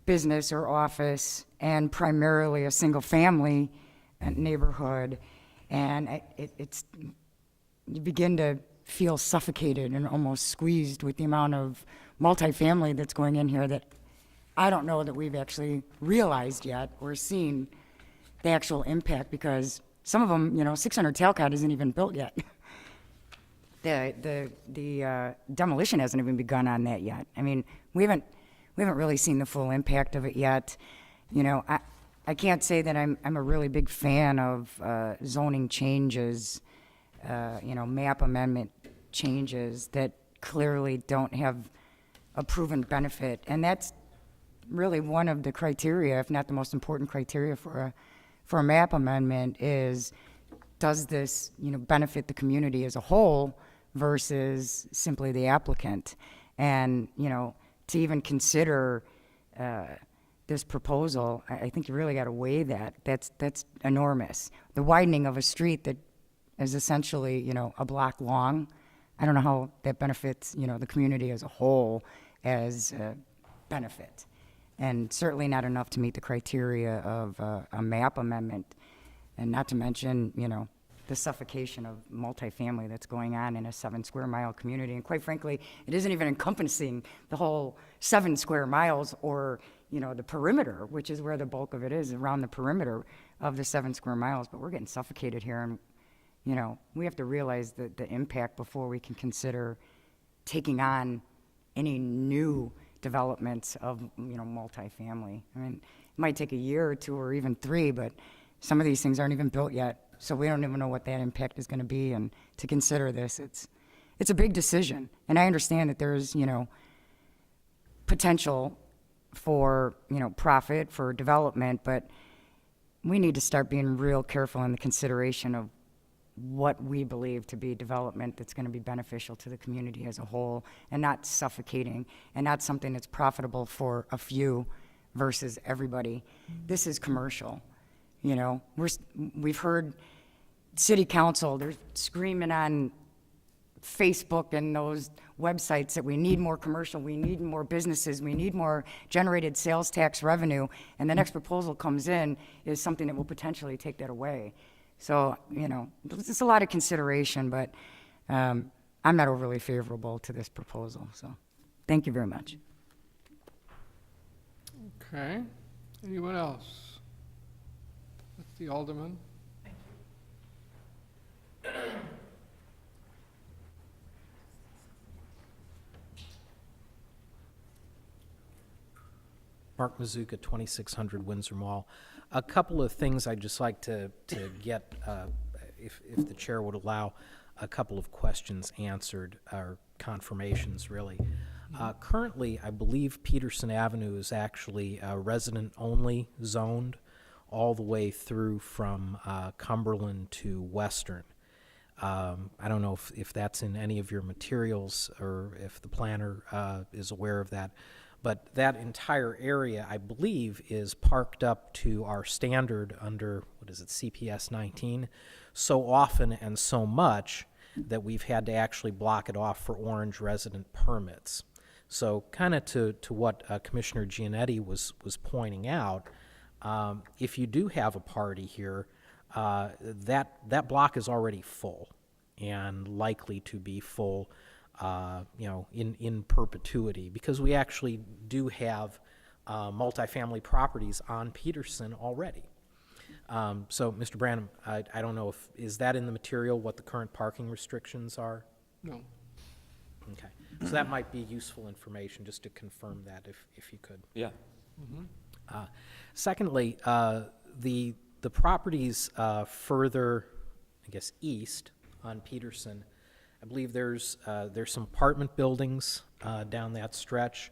M: business or office and primarily a single-family neighborhood. And it's you begin to feel suffocated and almost squeezed with the amount of multifamily that's going in here that I don't know that we've actually realized yet or seen the actual impact, because some of them, 600 Talcott isn't even built yet. The demolition hasn't even begun on that yet. I mean, we haven't really seen the full impact of it yet. I can't say that I'm a really big fan of zoning changes, map amendment changes that clearly don't have a proven benefit. And that's really one of the criteria, if not the most important criteria for a map amendment, is does this, benefit the community as a whole versus simply the applicant? And, to even consider this proposal, I think you really got to weigh that. That's enormous. The widening of a street that is essentially, a block long, I don't know how that benefits, you know, the community as a whole as a benefit. And certainly not enough to meet the criteria of a map amendment. And not to mention, you know, the suffocation of multifamily that's going on in a 7 square mile community. And quite frankly, it isn't even encompassing the whole 7 square miles or, you know, the perimeter, which is where the bulk of it is, around the perimeter of the 7 square miles. But we're getting suffocated here, and, you know, we have to realize the impact before we can consider taking on any new developments of, you know, multifamily. I mean, it might take a year or 2 or even 3, but some of these things aren't even built yet. So we don't even know what that impact is going to be. And to consider this, it's a big decision. And I understand that there's, you know, potential for, you know, profit, for development, but we need to start being real careful in the consideration of what we believe to be development that's going to be beneficial to the community as a whole, and not suffocating, and not something that's profitable for a few versus everybody. This is commercial. You know, we've heard city council, they're screaming on Facebook and those websites that we need more commercial, we need more businesses, we need more generated sales tax revenue, and the next proposal comes in is something that will potentially take that away. So, you know, it's a lot of consideration, but I'm not overly favorable to this proposal, so thank you very much.
A: Okay. Anyone else? That's the Alderman.
N: Mark Mazuka, 2600 Windsor Mall. A couple of things I'd just like to get, if the chair would allow, a couple of questions answered, or confirmations, really. Currently, I believe Peterson Avenue is actually resident-only zoned all the way through from Cumberland to Western. I don't know if that's in any of your materials or if the planner is aware of that. But that entire area, I believe, is parked up to our standard under, what is it, CPS 19, so often and so much that we've had to actually block it off for orange resident permits. So kind of to what Commissioner Giannetti was pointing out, if you do have a party here, that block is already full and likely to be full you know, in perpetuity, because we actually do have multifamily properties on Peterson already. So, Mr. Branham, I don't know is that in the material what the current parking restrictions are?
A: No.
N: Okay, so that might be useful information, just to confirm that if you could.
C: Yeah.
N: Secondly, the properties further, I guess, east on Peterson, I believe there's some apartment buildings down that stretch.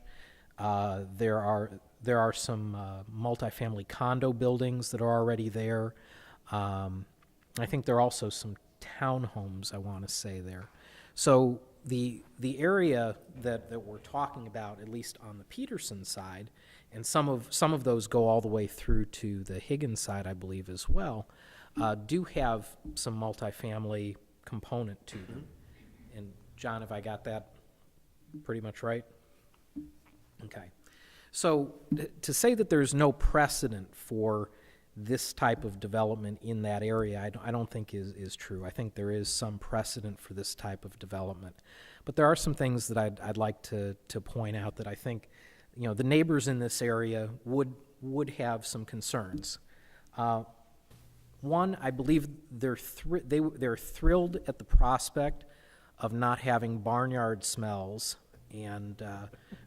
N: There are some multifamily condo buildings that are already there. I think there are also some townhomes, I want to say, there. So the area that we're talking about, at least on the Peterson side, and some of those go all the way through to the Higgins side, I believe, as well, do have some multifamily component to them. And John, have I got that pretty much right? Okay. So to say that there's no precedent for this type of development in that area, I don't think is true. I think there is some precedent for this type of development. But there are some things that I'd like to point out that I think, you know, the neighbors in this area would have some concerns. One, I believe they're thrilled at the prospect of not having barnyard smells and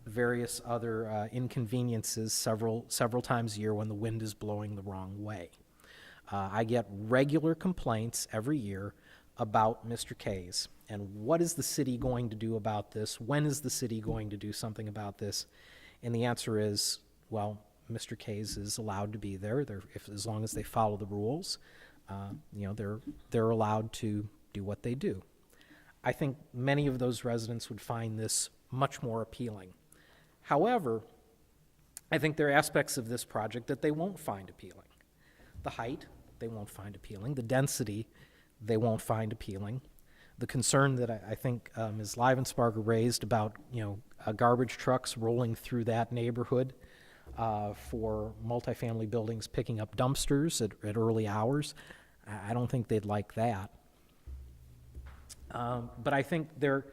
N: various other inconveniences several times a year when the wind is blowing the wrong way. I get regular complaints every year about Mr. K's, and what is the city going to do about this? When is the city going to do something about this? And the answer is, well, Mr. K's is allowed to be there. As long as they follow the rules, you know, they're allowed to do what they do. I think many of those residents would find this much more appealing. However, I think there are aspects of this project that they won't find appealing. The height, they won't find appealing. The density, they won't find appealing. the concern that I think Ms. Livensparger raised about, garbage trucks rolling through that neighborhood for multifamily buildings picking up dumpsters at early hours. I don't think they'd like that. But I think there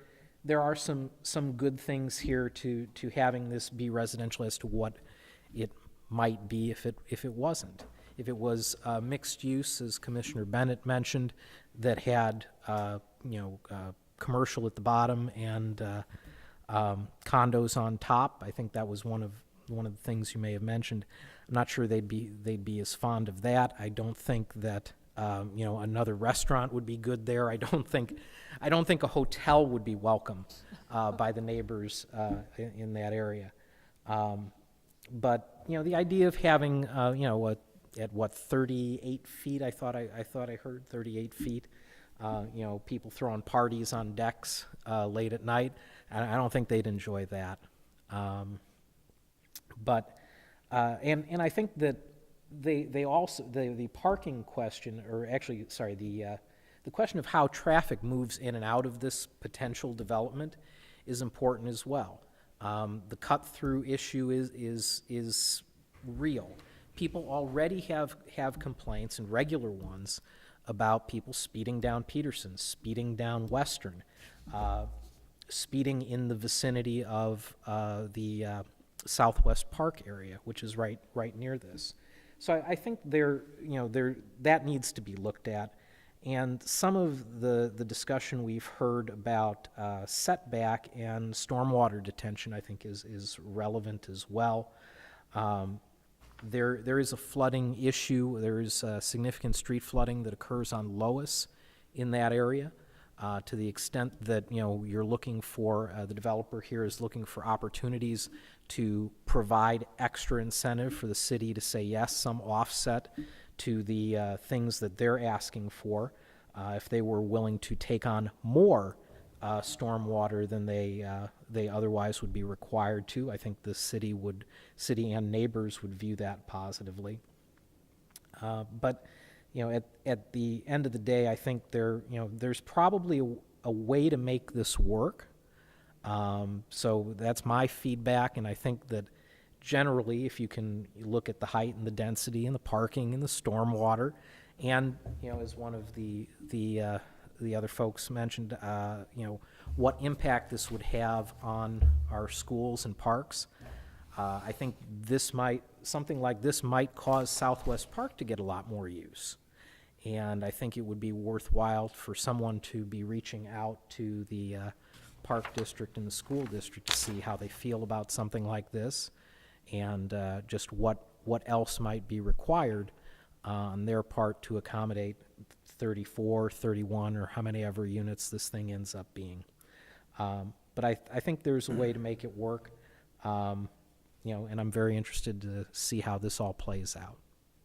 N: are some good things here to having this be residential as to what it might be if it wasn't. If it was mixed use, as Commissioner Bennett mentioned, that had commercial at the bottom and condos on top, I think that was one of the things you may have mentioned. I'm not sure they'd be as fond of that. I don't think that another restaurant would be good there. I don't think a hotel would be welcome by the neighbors in that area. But the idea of having at what 38 feet, I thought I heard 38 feet. People throwing parties on decks late at night. I don't think they'd enjoy that. But I think that they also the parking question, or actually, sorry, the question of how traffic moves in and out of this potential development is important as well. The cut-through issue is real. People already have complaints, and regular ones, about people speeding down Peterson, speeding down Western, speeding in the vicinity of the Southwest Park area, which is right near this. So I think that needs to be looked at. And some of the discussion we've heard about setback and stormwater detention, I think, is relevant as well. There is a flooding issue. There is significant street flooding that occurs on Lois in that area. To the extent that you're looking for, the developer here is looking for opportunities to provide extra incentive for the city to say yes, some offset to the things that they're asking for. If they were willing to take on more stormwater than they otherwise would be required to, I think the city and neighbors would view that positively. But at the end of the day, I think there's probably a way to make this work. So that's my feedback, and I think that generally, if you can look at the height and the density and the parking and the stormwater, and as one of the other folks mentioned, what impact this would have on our schools and parks. I think something like this might cause Southwest Park to get a lot more use. And I think it would be worthwhile for someone to be reaching out to the Park District and the school district to see how they feel about something like this, and just what else might be required on their part to accommodate 34, 31, or how many ever units this thing ends up being. But I think there's a way to make it work, and I'm very interested to see how this all plays out.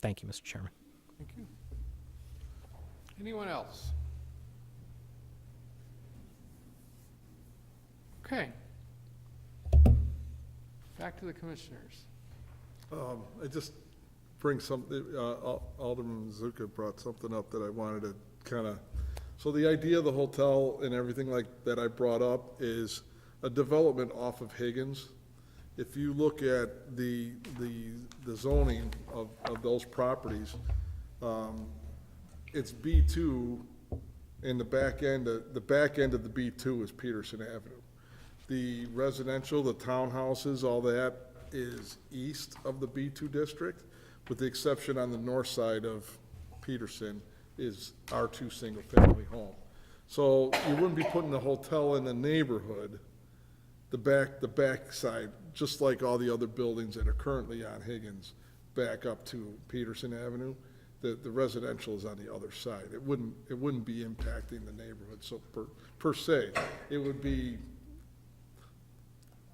N: Thank you, Mr. Chairman.
A: Thank you. Anyone else? Okay. Back to the commissioners.
B: I just bring something, Alderman Zuka brought something up that I wanted to so the idea of the hotel and everything like that I brought up is a development off of Higgins. If you look at the zoning of those properties, it's B2, and the back end of the B2 is Peterson Avenue. The residential, the townhouses, all that is east of the B2 district, with the exception on the north side of Peterson is R2 single-family home. So you wouldn't be putting the hotel in the neighborhood, the back side, just like all the other buildings that are currently on Higgins, back up to Peterson Avenue. The residential is on the other side. It wouldn't be impacting the neighborhood. So per se, it would be,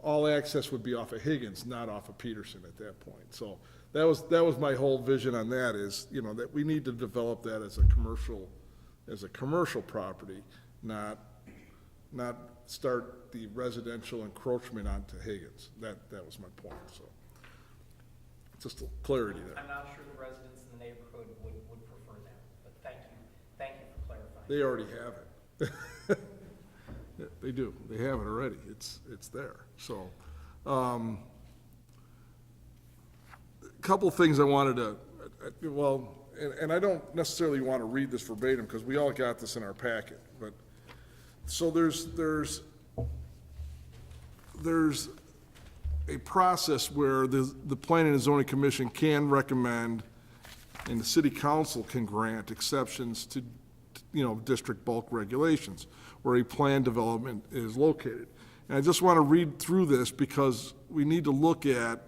B: all access would be off of Higgins, not off of Peterson at that point. So that was my whole vision on that, is, that we need to develop that as a commercial property, not start the residential encroachment onto Higgins. That was my point, so. Just a clarity there.
N: I'm not sure the residents in the neighborhood would prefer that, but thank you for clarifying.
B: They already have it. They do. They have it already. It's there. So, couple things I wanted to, well, and I don't necessarily want to read this verbatim, because we all got this in our packet, but, so there's a process where the Planning and Zoning Commission can recommend, and the city council can grant exceptions to, district bulk regulations, where a planned development is located. And I just want to read through this, because we need to look at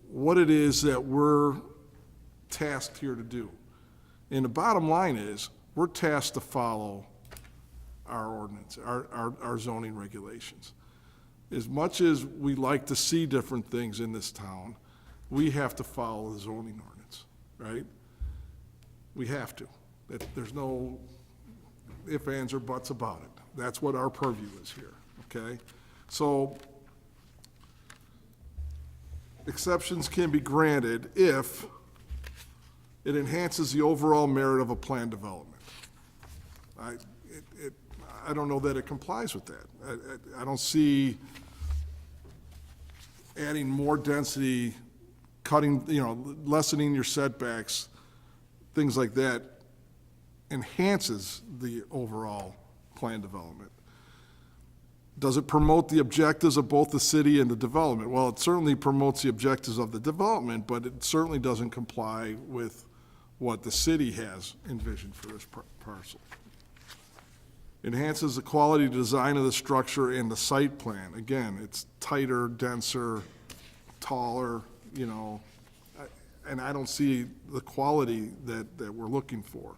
B: what it is that we're tasked here to do. And the bottom line is, we're tasked to follow our ordinance, our zoning regulations. As much as we like to see different things in this town, we have to follow the zoning ordinance, right? We have to. There's no ifs, ands, or buts about it. That's what our purview is here, okay? So, exceptions can be granted if it enhances the overall merit of a planned development. I don't know that it complies with that. I don't see adding more density, cutting, lessening your setbacks, things like that enhances the overall planned development. Does it promote the objectives of both the city and the development? Well, it certainly promotes the objectives of the development, but it certainly doesn't comply with what the city has envisioned for this parcel. Enhances the quality design of the structure and the site plan. Again, it's tighter, denser, taller, and I don't see the quality that we're looking for.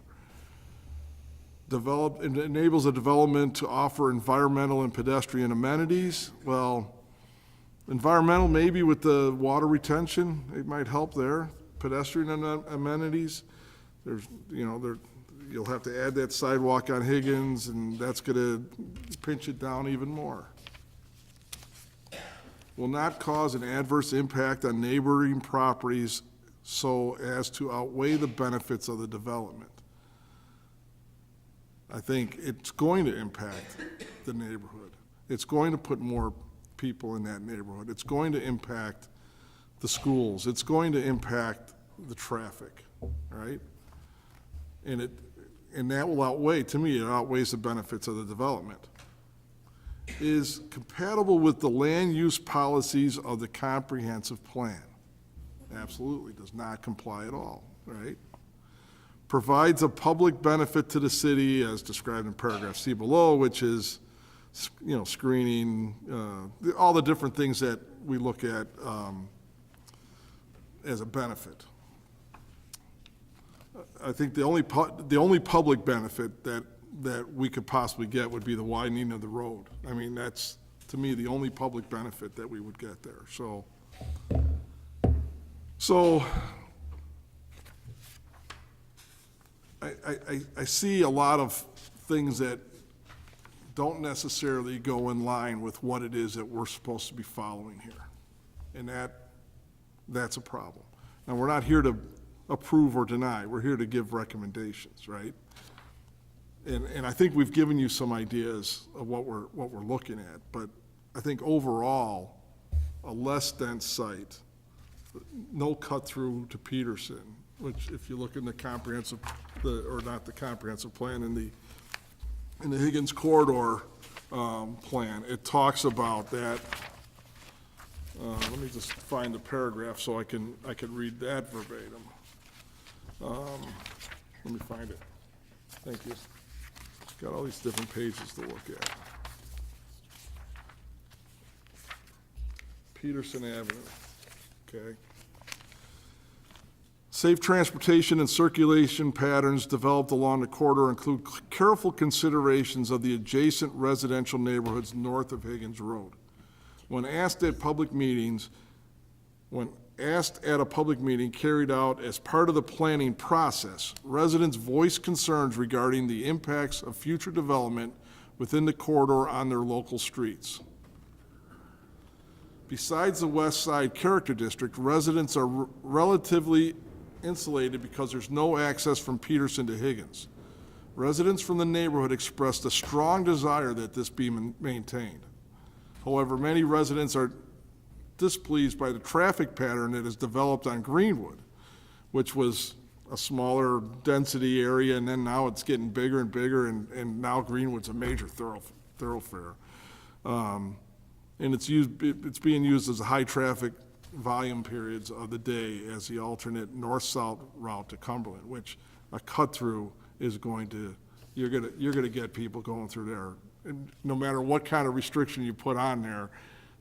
B: It enables a development to offer environmental and pedestrian amenities. Well, environmental, maybe with the water retention, it might help there. Pedestrian amenities, you'll have to add that sidewalk on Higgins, and that's gonna pinch it down even more. Will not cause an adverse impact on neighboring properties so as to outweigh the benefits of the development. I think it's going to impact the neighborhood. It's going to put more people in that neighborhood. It's going to impact the schools. It's going to impact the traffic, right? And that will outweigh, to me, it outweighs the benefits of the development. Is compatible with the land use policies of the comprehensive plan. Absolutely, does not comply at all, right? Provides a public benefit to the city as described in paragraph C below, which is, screening, all the different things that we look at as a benefit. I think the only public benefit that we could possibly get would be the widening of the road. I mean, that's, to me, the only public benefit that we would get there. So I see a lot of things that don't necessarily go in line with what it is that we're supposed to be following here. And that's a problem. Now, we're not here to approve or deny. We're here to give recommendations, right? And I think we've given you some ideas of what we're looking at, but I think overall, a less dense site, no cut through to Peterson, which if you look in the comprehensive, or not the comprehensive plan, in the Higgins corridor plan, it talks about that. Let me just find the paragraph so I can read that verbatim. Let me find it. Thank you. Got all these different pages to look at. Peterson Avenue, okay. Safe transportation and circulation patterns developed along the corridor include careful considerations of the adjacent residential neighborhoods north of Higgins Road. When asked at a public meeting carried out as part of the planning process, residents voiced concerns regarding the impacts of future development within the corridor on their local streets. Besides the West Side Character District, residents are relatively insulated because there's no access from Peterson to Higgins. Residents from the neighborhood expressed a strong desire that this be maintained. However, many residents are displeased by the traffic pattern that has developed on Greenwood, which was a smaller density area, and then now it's getting bigger and bigger, and now Greenwood's a major thoroughfare. And it's being used as a high-traffic volume periods of the day as the alternate north-south route to Cumberland, which a cut-through is going to, you're gonna get people going through there. And no matter what kind of restriction you put on there,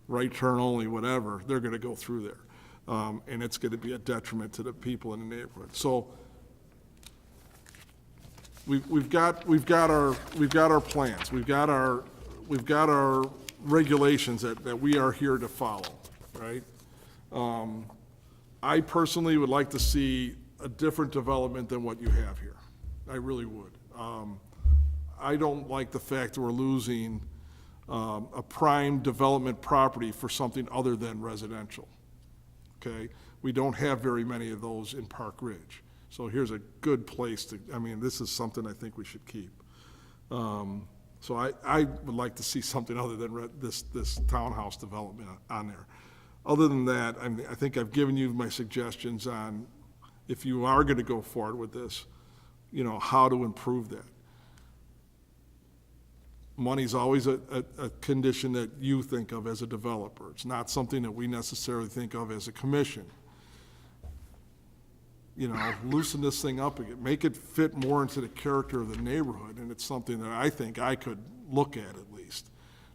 B: right turn only, whatever, they're gonna go through there. And it's gonna be a detriment to the people in the neighborhood. So we've got our plans, we've got our regulations that we are here to follow, right? I personally would like to see a different development than what you have here. I really would. I don't like the fact that we're losing a prime development property for something other than residential, okay? We don't have very many of those in Park Ridge. So here's a good place to, I mean, this is something I think we should keep. So I would like to see something other than this townhouse development on there. Other than that, I think I've given you my suggestions on, if you are gonna go forward with this, how to improve that. Money's always a condition that you think of as a developer. It's not something that we necessarily think of as a commission. Loosen this thing up again, make it fit more into the character of the neighborhood, and it's something that I think I could look at least.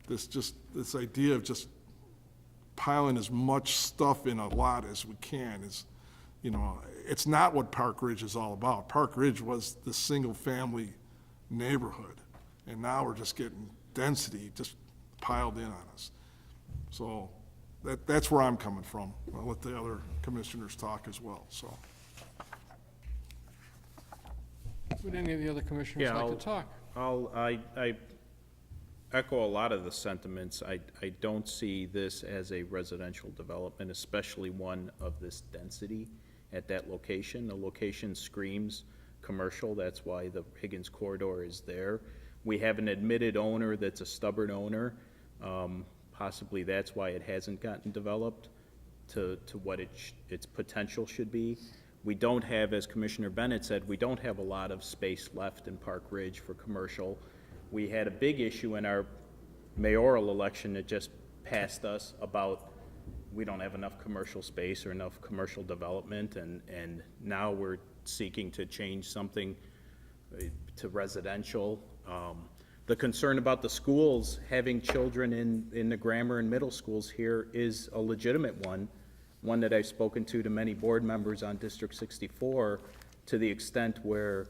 B: This idea of just piling as much stuff in a lot as we can is, it's not what Park Ridge is all about. Park Ridge was the single-family neighborhood, and now we're just getting density just piled in on us. So that's where I'm coming from. I'll let the other commissioners talk as well, so.
A: Would any of the other commissioners like to talk?
G: I echo a lot of the sentiments. I don't see this as a residential development, especially one of this density at that location. The location screams commercial. That's why the Higgins corridor is there. We have an admitted owner that's a stubborn owner. Possibly that's why it hasn't gotten developed to what its potential should be. We don't have, as Commissioner Bennett said, we don't have a lot of space left in Park Ridge for commercial. We had a big issue in our mayoral election that just passed us about we don't have enough commercial space or enough commercial development, and now we're seeking to change something to residential. The concern about the schools, having children in the grammar and middle schools here is a legitimate one that I've spoken to many board members on District 64, to the extent where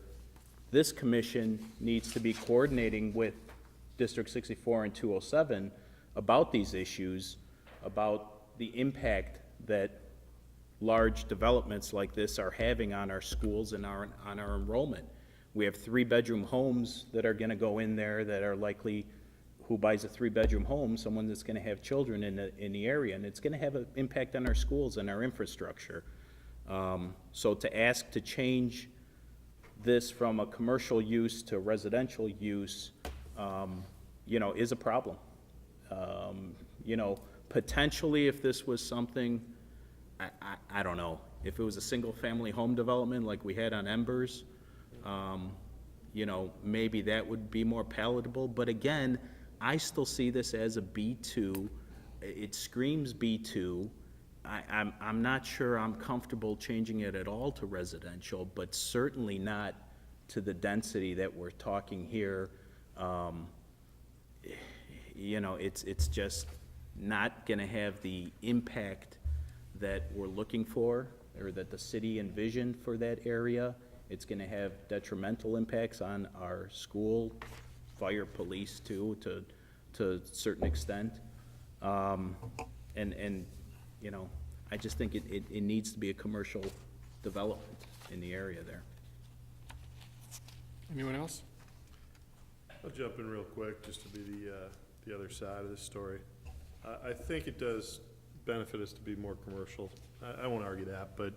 G: this commission needs to be coordinating with District 64 and 207 about these issues, about the impact that large developments like this are having on our schools and on our enrollment. We have 3-bedroom homes that are gonna go in there that are likely, who buys a 3-bedroom home, someone that's gonna have children in the area, and it's gonna have an impact on our schools and our infrastructure. So to ask to change this from a commercial use to residential use, is a problem. Potentially if this was something, I don't know, if it was a single-family home development like we had on Embers, maybe that would be more palatable, but again, I still see this as a B2. It screams B2. I'm not sure I'm comfortable changing it at all to residential, but certainly not to the density that we're talking here. It's just not gonna have the impact that we're looking for, or that the city envisioned for that area. It's gonna have detrimental impacts on our school, fire, police too, to a certain extent. I just think it needs to be a commercial development in the area there.
A: Anyone else?
H: I'll jump in real quick, just to be the other side of this story. I think it does benefit us to be more commercial. I won't argue that, but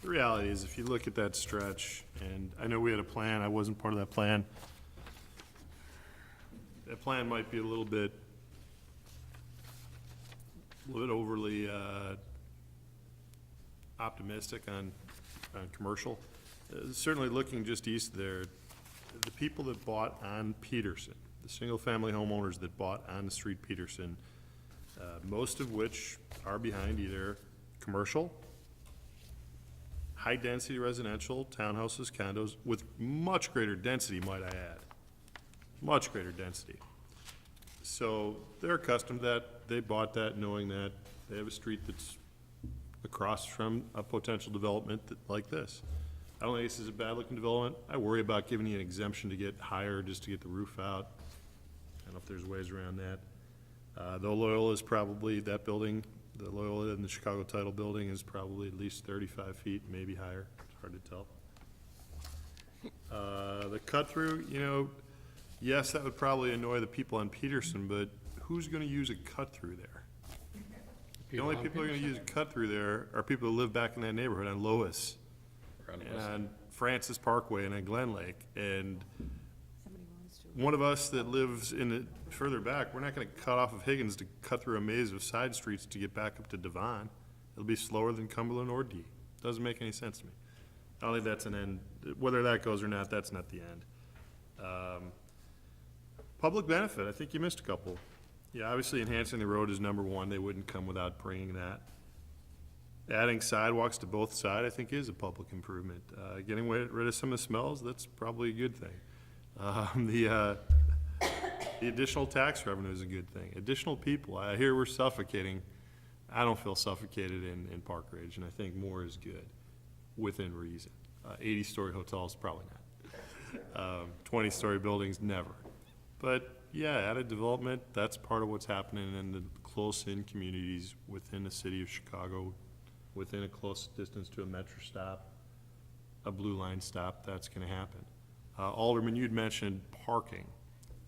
H: The reality is, if you look at that stretch, and I know we had a plan, I wasn't part of that plan. That plan might be a little bit overly optimistic on commercial. Certainly looking just east there, the people that bought on Peterson, the single-family homeowners that bought on the street Peterson, most of which are behind either commercial, high-density residential, townhouses, condos, with much greater density, might I add. Much greater density. So they're accustomed to that. They bought that knowing that they have a street that's across from a potential development like this. I don't think this is a bad-looking development. I worry about giving you an exemption to get higher, just to get the roof out. I don't know if there's ways around that. Though Loyola is probably, that building, the Loyola and the Chicago Title building is probably at least 35 feet, maybe higher. It's hard to tell. The cut-through, you know, yes, that would probably annoy the people on Peterson, but who's gonna use a cut-through there? The only people who are gonna use a cut-through there are people who live back in that neighborhood on Lois, and on Francis Parkway and on Glen Lake, and one of us that lives in the, further back, we're not gonna cut off of Higgins to cut through a maze of side streets to get back up to Devon. It'll be slower than Cumberland or D. Doesn't make any sense to me. I don't think that's an end. Whether that goes or not, that's not the end. Public benefit, I think you missed a couple. Yeah, obviously enhancing the road is number one. They wouldn't come without bringing that. Adding sidewalks to both sides, I think, is a public improvement. Getting rid of some of the smells, that's probably a good thing. The additional tax revenue is a good thing. Additional people, I hear we're suffocating. I don't feel suffocated in Park Ridge, and I think more is good, within reason. 80-story hotels, probably not. 20-story buildings, never. But, yeah, added development, that's part of what's happening in the close-in communities within the city of Chicago, within a close distance to a metro stop, a blue line stop, that's gonna happen. Alderman, you'd mentioned parking,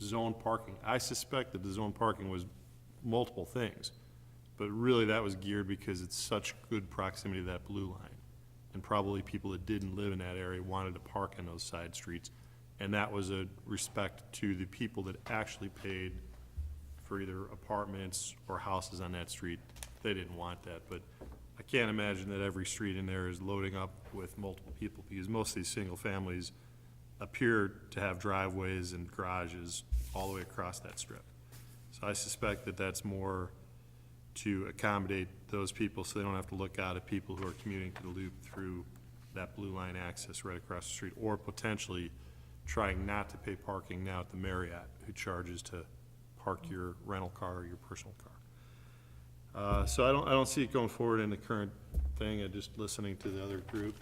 H: zone parking. I suspect that the zone parking was multiple things, but really that was geared because it's such good proximity to that blue line. And probably people that didn't live in that area wanted to park on those side streets. And that was a respect to the people that actually paid for either apartments or houses on that street. They didn't want that, but I can't imagine that every street in there is loading up with multiple people, because most of these single families appear to have driveways and garages all the way across that strip. So I suspect that that's more to accommodate those people so they don't have to look out at people who are commuting to the loop through that blue line access right across the street, or potentially trying not to pay parking now at the Marriott, who charges to park your rental car or your personal car. So I don't see it going forward in the current thing. I just listening to the other group.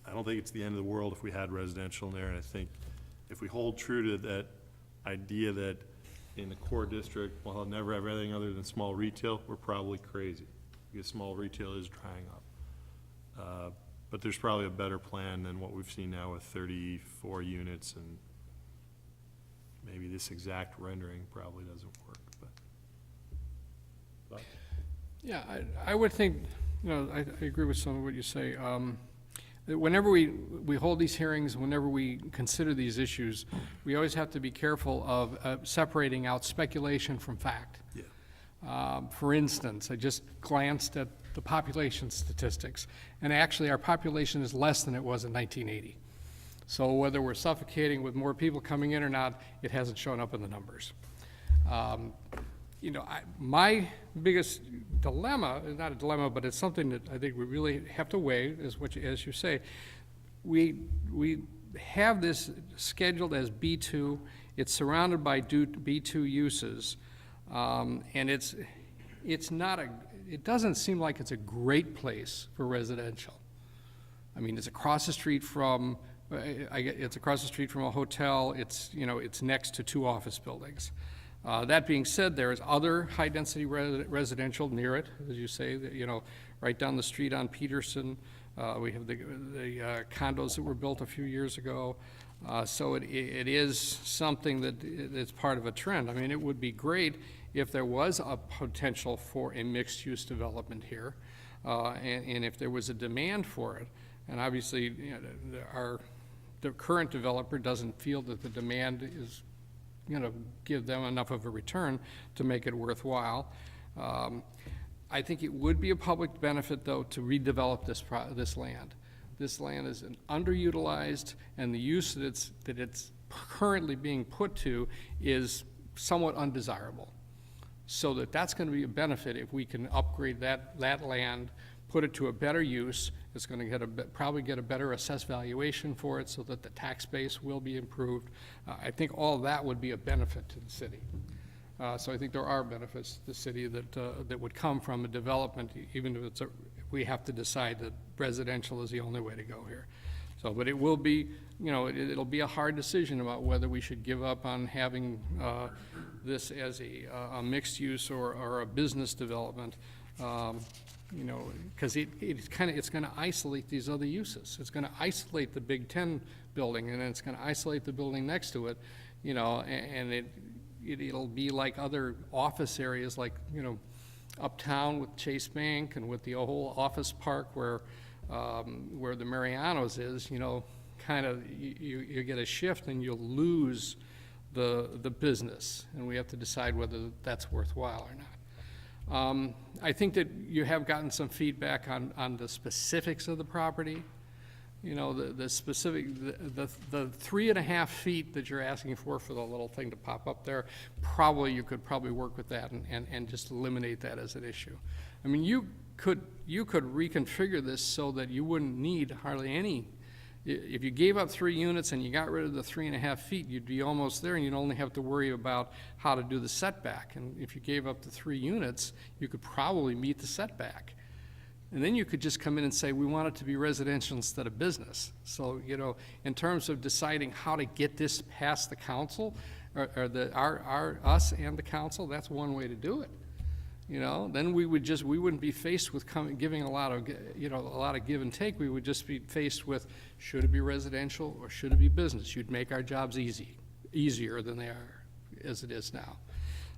H: I don't think it's the end of the world if we had residential in there, and I think if we hold true to that idea that in the core district, we'll never have anything other than small retail, we're probably crazy, because small retail is drying up. But there's probably a better plan than what we've seen now with 34 units, and maybe this exact rendering probably doesn't work, but.
A: Yeah, I would think, you know, I agree with some of what you say. That whenever we hold these hearings, whenever we consider these issues, we always have to be careful of separating out speculation from fact.
H: Yeah.
A: For instance, I just glanced at the population statistics, and actually our population is less than it was in 1980. So whether we're suffocating with more people coming in or not, it hasn't shown up in the numbers. You know, my biggest dilemma, not a dilemma, but it's something that I think we really have to weigh, is as you say. We have this scheduled as B2. It's surrounded by B2 uses, and it's not it doesn't seem like it's a great place for residential. I mean, it's across the street from, it's across the street from a hotel. It's, you know, it's next to 2 office buildings. That being said, there is other high-density residential near it, as you say, you know, right down the street on Peterson. We have the condos that were built a few years ago. So it is something that is part of a trend. I mean, it would be great if there was a potential for a mixed-use development here, and if there was a demand for it. And obviously, the current developer doesn't feel that the demand is give them enough of a return to make it worthwhile. I think it would be a public benefit, though, to redevelop this land. This land is underutilized, and the use that it's currently being put to is somewhat undesirable. So that's going to be a benefit if we can upgrade that land, put it to a better use. It's going to probably get a better assessed valuation for it so that the tax base will be improved. I think all that would be a benefit to the city. So I think there are benefits to the city that would come from a development, even if we have to decide that residential is the only way to go here. So, but it will be, it'll be a hard decision about whether we should give up on having this as a mixed use or a business development. Because it's going to isolate these other uses. It's going to isolate the Big Ten building, and then it's going to isolate the building next to it, and it'll be like other office areas, like, uptown with Chase Bank and with the whole office park where the Mariano's is, kind of, you get a shift and you'll lose the business, and we have to decide whether that's worthwhile or not. I think that you have gotten some feedback on the specifics of the property. The specific, the 3.5 feet that you're asking for the little thing to pop up there, you could probably work with that and just eliminate that as an issue. I mean, you could reconfigure this so that you wouldn't need hardly any. If you gave up 3 units and you got rid of the 3.5 feet, you'd be almost there, and you'd only have to worry about how to do the setback. And if you gave up the 3 units, you could probably meet the setback. And then you could just come in and say, we want it to be residential instead of business. So, in terms of deciding how to get this past the council, or us and the council, that's one way to do it. Then we wouldn't be faced with giving a lot of give and take. We would just be faced with, should it be residential or should it be business? You'd make our jobs easier than they are as it is now.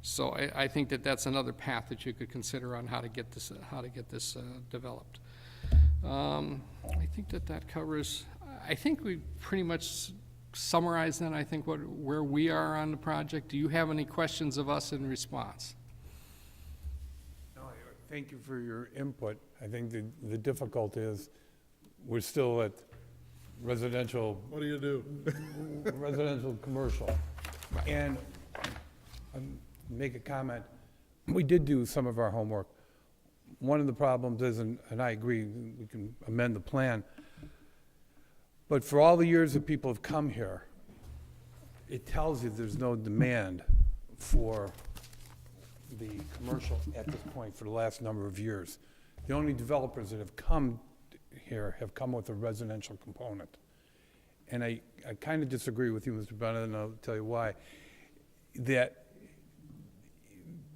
A: So I think that's another path that you could consider on how to get this developed. I think that covers. I think we pretty much summarized then. I think where we are on the project. Do you have any questions of us in response?
E: No, thank you for your input. I think the difficulty is we're still at residential.
B: What do you do?
E: Residential commercial. And make a comment. We did do some of our homework. One of the problems is, and I agree, we can amend the plan, but for all the years that people have come here, it tells you there's no demand for the commercial at this point for the last number of years. The only developers that have come here have come with a residential component. And I kind of disagree with you, Mr. Bennett, and I'll tell you why. That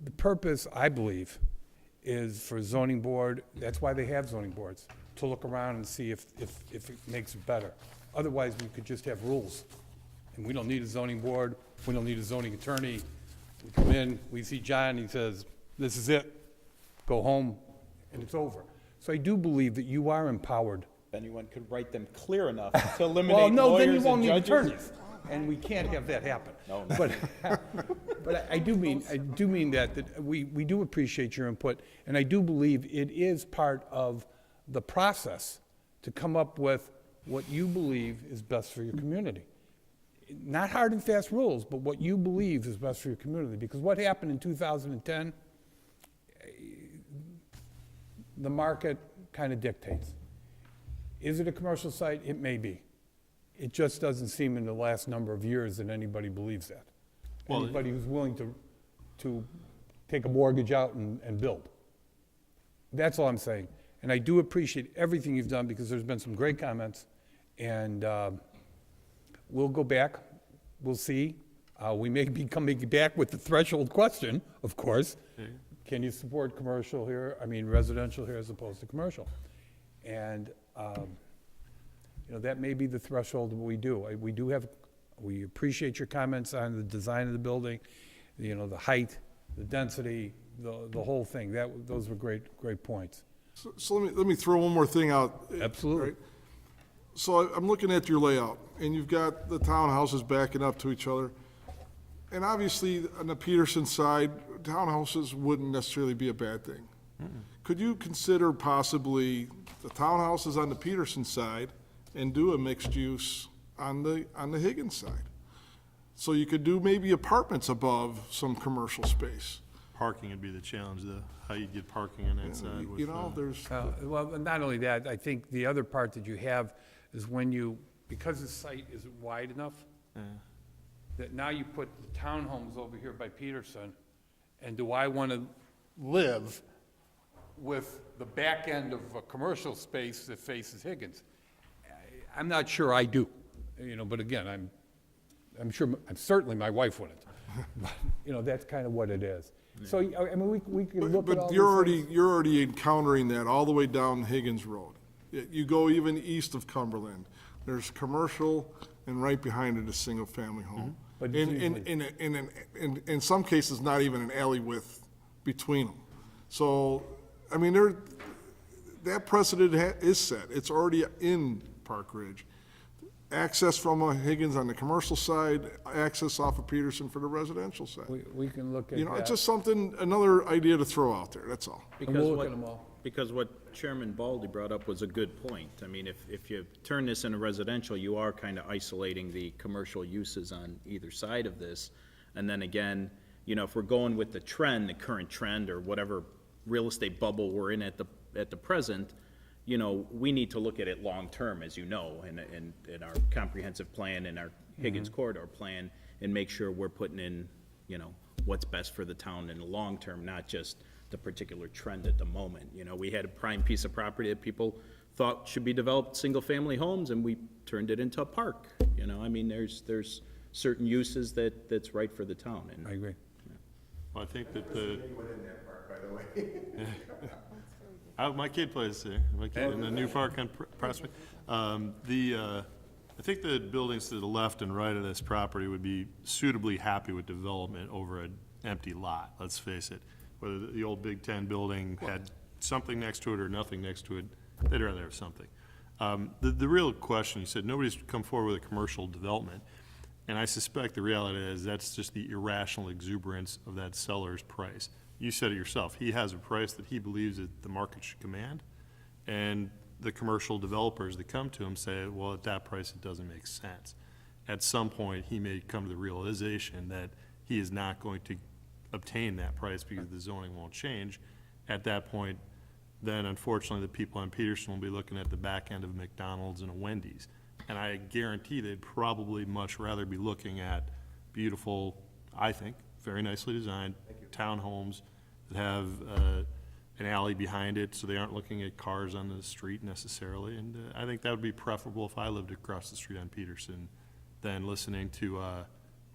E: the purpose, I believe, is for zoning board, that's why they have zoning boards, to look around and see if it makes it better. Otherwise, we could just have rules. And we don't need a zoning board, we don't need a zoning attorney. We come in, we see John, he says, this is it, go home, and it's over. So I do believe that you are empowered.
G: Anyone could write them clear enough to eliminate
E: Well, no, then you
G: lawyers
E: won't
G: and
E: need
G: judges.
E: attorneys, and we can't have that happen.
G: No.
E: But I do mean that we do appreciate your input, and I do believe it is part of the process to come up with what you believe is best for your community. Not hard and fast rules, but what you believe is best for your community. Because what happened in 2010, the market kind of dictates. Is it a commercial site? It may be. It just doesn't seem in the last number of years that anybody believes that.
H: Well,
E: Anybody who's willing to take a mortgage out and build. That's all I'm saying. And I do appreciate everything you've done because there's been some great comments. And we'll go back, we'll see. We may be coming back with the threshold question, of course. Can you support commercial here, residential here as opposed to commercial? And, that may be the threshold of what we do. We appreciate your comments on the design of the building, the height, the density, the whole thing. Those were great points.
B: So let me throw one more thing out.
E: Absolutely.
B: Right? so I'm looking at your layout, and you've got the townhouses backing up to each other. And obviously, on the Peterson side, townhouses wouldn't necessarily be a bad thing. Could you consider possibly the townhouses on the Peterson side and do a mixed use on the Higgins side? So you could do maybe apartments above some commercial space.
H: Parking would be the challenge, though, how you get parking on that side with,
B: You know, there's,
E: Well, not only that, I think the other part that you have is when you, because the site isn't wide enough, that now you put the townhomes over here by Peterson, and do I want to live with the back end of a commercial space that faces Higgins? I'm not sure I do, you know, but again, I'm sure, certainly my wife wouldn't. But, you know, that's kind of what it is. So, I mean, we can look at all
B: but
E: these things.
B: you're already encountering that all the way down Higgins Road. You go even east of Cumberland, there's commercial, and right behind it is single-family home.
E: But
B: In some cases, not even an alley width between them. So, I mean, that precedent is set, it's already in Park Ridge. Access from Higgins on the commercial side, access off of Peterson for the residential side.
E: We can look at
B: You know, it's
E: that.
B: just something, another idea to throw out there, that's all.
E: we'll
G: Because
E: look
G: what,
E: at 'em all.
G: because what Chairman Baldy brought up was a good point. I mean, if you turn this into residential, you are kind of isolating the commercial uses on either side of this. And then again, you know, if we're going with the trend, the current trend, or whatever real estate bubble we're in at the present, you know, we need to look at it long-term, as you know, in our comprehensive plan, in our Higgins corridor plan, and make sure we're putting in, you know, what's best for the town in the long term, not just the particular trend at the moment. You know, we had a prime piece of property that people thought should be developed single-family homes, and we turned it into a park. You know, I mean, there's certain uses that's right for the town, and
E: I agree.
H: well, I think that the,
F: Anyone in that park, by the way.
H: my kid plays there, my kid in the new park on Prospect. I think the buildings to the left and right of this property would be suitably happy with development over an empty lot, let's face it. Whether the old Big Ten building had something next to it or nothing next to it, they'd rather have something. The real question, you said nobody's come forward with a commercial development, and I suspect the reality is that's just the irrational exuberance of that seller's price. You said it yourself, he has a price that he believes that the market should command, and the commercial developers that come to him say, well, at that price, it doesn't make sense. At some point, he may come to the realization that he is not going to obtain that price because the zoning won't change. At that point, then unfortunately, the people on Peterson will be looking at the back end of McDonald's and a Wendy's. And I guarantee they'd probably much rather be looking at beautiful, I think, very nicely designed townhomes that have an alley behind it, so they aren't looking at cars on the street necessarily. And I think that would be preferable if I lived across the street on Peterson than listening to,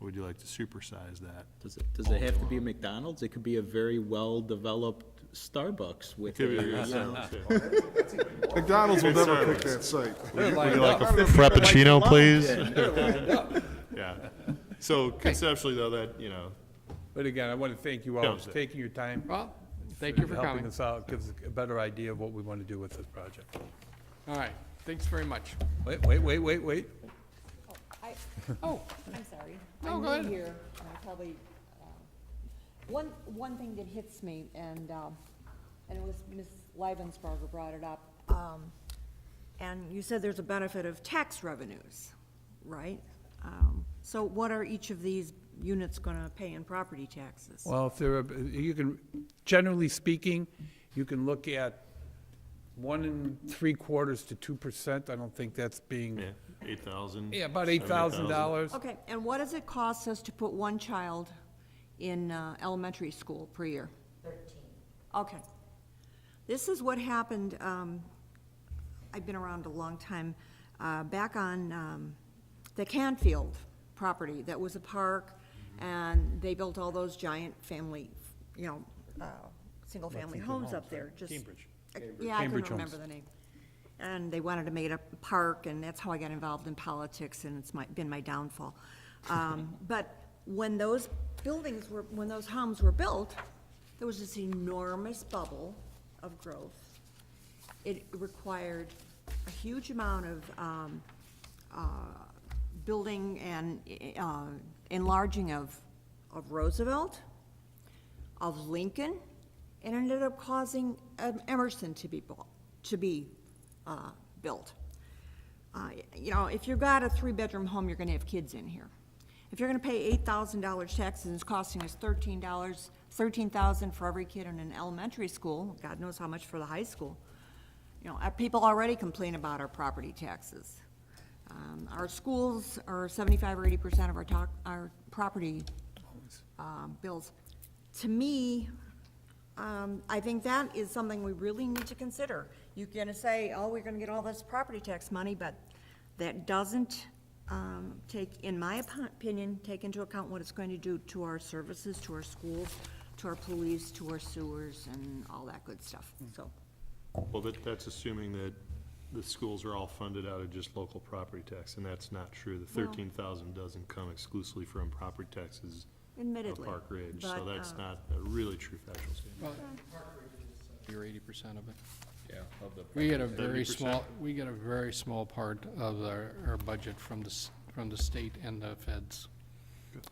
H: would you like to supersize that?
G: does it have to be a McDonald's? It could be a very well-developed Starbucks with
H: Could be
G: a,
H: a
G: you know,
H: sound, too.
B: McDonald's will never pick that site.
H: Would you like a Frappuccino, please? Yeah. So conceptually, though, that, you know,
E: But again, I want to thank you all
H: Yeah.
E: for taking your time.
A: Well, thank you for
E: Helping
A: coming.
E: us out, gives us a better idea of what we want to do with this project.
A: All right, thanks very much.
E: Wait.
A: Oh,
J: I'm sorry.
A: No,
J: I'm
A: go
J: new
A: ahead.
J: here, and I probably, one thing that hits me, and it was Ms. Leibensberger brought it up, and you said there's a benefit of tax revenues, right? So what are each of these units gonna pay in property taxes?
E: Well, if there are, you can, generally speaking, you can look at 1 3/4 to 2%. I don't think that's being,
H: yeah, 8,000.
E: yeah, about $8,000.
J: Okay, and what does it cost us to put one child in elementary school per year? 13. Okay. This is what happened, I've been around a long time, back on the Canfield property, that was a park, and they built all those giant family, you know, single-family homes up there, just.
E: Cambridge.
J: Yeah, I
E: Cambridge
J: couldn't
E: homes.
J: remember the name. And they wanted to make it a park, and that's how I got involved in politics, and it's been my downfall. But when those when those homes were built, there was this enormous bubble of growth. It required a huge amount of building and enlarging of Roosevelt, of Lincoln, and ended up causing Emerson to be built. You know, if you've got a 3-bedroom home, you're gonna have kids in here. If you're gonna pay $8,000 taxes and it's costing us $13,000 for every kid in an elementary school, God knows how much for the high school. You know, people already complain about our property taxes. Our schools are 75 or 80% of our property bills. To me, I think that is something we really need to consider. You're gonna say, oh, we're gonna get all this property tax money, but that doesn't in my opinion, take into account what it's going to do to our services, to our schools, to our police, to our sewers, and all that good stuff, so.
H: Well, that's assuming that the schools are all funded out of just local property tax, and that's not true. The 13,000 doesn't come exclusively from property taxes of
J: Admittedly.
H: Park Ridge, so
J: but,
H: that's not a really true factual statement.
A: Well, you're 80% of it.
G: Yeah, of the.
A: We get a very
H: 70%?
A: small, we get a very small part of our budget from the state and the feds.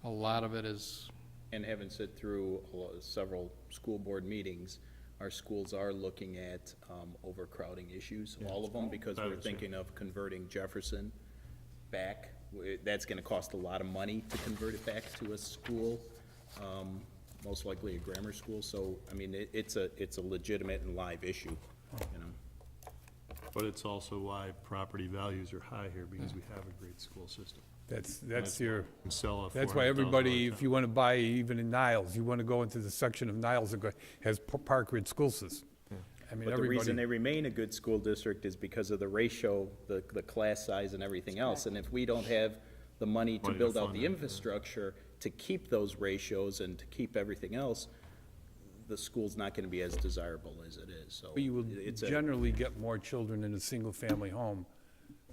A: A lot of it is,
G: And having sit through several school board meetings, our schools are looking at overcrowding issues, all of them, because we're thinking of converting Jefferson back. That's gonna cost a lot of money to convert it back to a school, most likely a grammar school. So, I mean, it's a legitimate and live issue, you know?
H: But it's also why property values are high here, because we have a great school system.
E: That's your,
H: And sell a
E: that's why
H: $400,000
E: everybody, if
H: town.
E: you want to buy even in Niles, you want to go into the section of Niles that has Park Ridge School System. I mean,
G: But the reason they
E: everybody,
G: remain a good school district is because of the ratio, the class size and everything else. And if we don't have the money to
H: Money to
G: build out
H: fund
G: the
H: it, yeah.
G: infrastructure to keep those ratios and to keep everything else, the school's not gonna be as desirable as it is, so.
E: you will
G: it's a-
E: generally get more children in a single-family home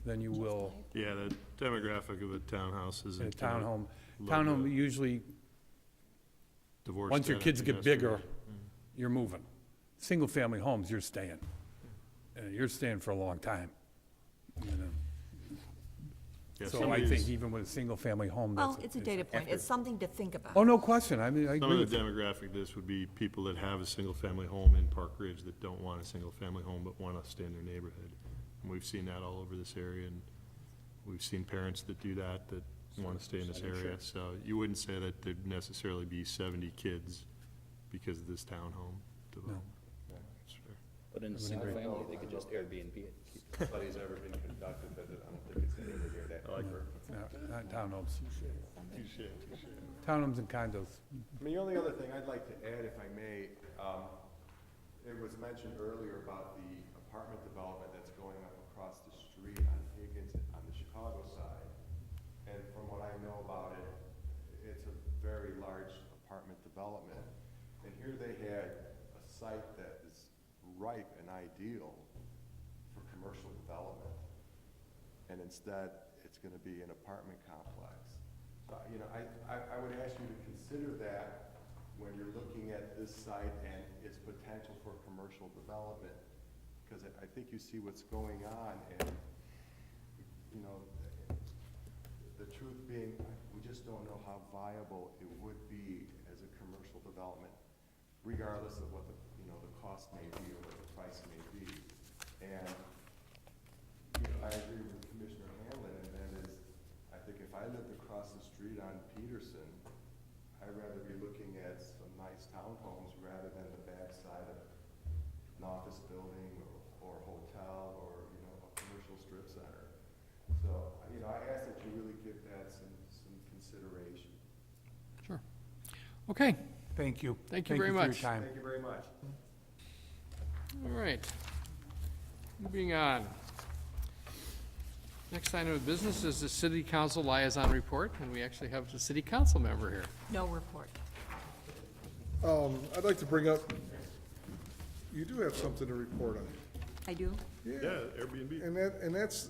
E: than you will
H: Yeah, the demographic of a townhouse isn't.
E: in a townhome.
H: low
E: Townhome,
H: to
E: usually,
H: divorce
E: once your
H: status
E: kids get
H: yesterday.
E: bigger, you're moving. Single-family homes, you're staying. You're staying for a long time, you know.
H: Yeah,
E: So
H: some
E: I
H: of
E: think
H: these-
E: even with a single-family home,
J: Well,
E: that's.
J: it's a data point, it's something to think about.
E: Oh, no question, I mean, I
H: Some
E: agree
H: of
E: with
H: the
E: you.
H: demographic of this would be people that have a single-family home in Park Ridge that don't want a single-family home but want to stay in their neighborhood. And we've seen that all over this area, and we've seen parents that do that want to stay in this area. So you wouldn't say that there'd necessarily be 70 kids because of this townhome development. Yeah, that's fair.
G: But in a single family, they could just Airbnb it.
F: Study's ever been conducted, but I don't think it's anywhere near that number.
E: No, not townhomes.
H: Touche, touche.
E: Townhomes and condos.
F: I mean, the only other thing I'd like to add, if I may, it was mentioned earlier about the apartment development that's going up across the street on Higgins on the Chicago side. And from what I know about it, it's a very large apartment development. And here they had a site that is ripe and ideal for commercial development. And instead, it's gonna be an apartment complex. So, you know, I would ask you to consider that when you're looking at this site and its potential for commercial development. Because I think you see what's going on, and, you know, the truth being, we just don't know how viable it would be as a commercial development, regardless of what the, you know, the cost may be or what the price may be. And, you know, I agree with Commissioner Hanlon, and that is, I think if I lived across the street on Peterson, I'd rather be looking at some nice townhomes rather than the backside of an office building or hotel or, you know, a commercial strip center. So, you know, I ask that you really give that some consideration.
A: sure. Okay,
E: Thank you.
A: Thank you very
E: for your
A: much.
E: time.
F: Thank you very much.
A: all right. Moving on. Next item of business is the city council liaison report, and we actually have the city council member here.
J: No report.
B: I'd like to bring up, you do have something to report on.
J: I do?
H: Yeah, Airbnb.
B: And that's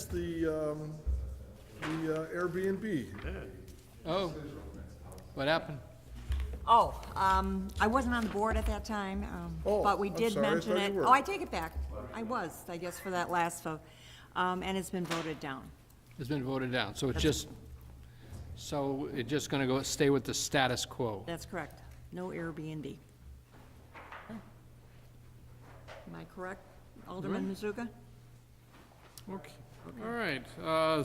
B: the Airbnb.
H: Yeah.
A: Oh, what happened?
J: Oh, I wasn't on the board at that time,
B: Oh,
J: but we
B: I'm
J: did
B: sorry, I
J: mention
B: thought you
J: it.
B: were.
J: Oh, I take it back. I was, I guess, for that last vote, and it's been voted down.
A: It's been voted down, so it's just gonna go, stay with the status quo.
J: That's correct. No Airbnb. Am I correct, Alderman Mizuga?
A: Okay, all right,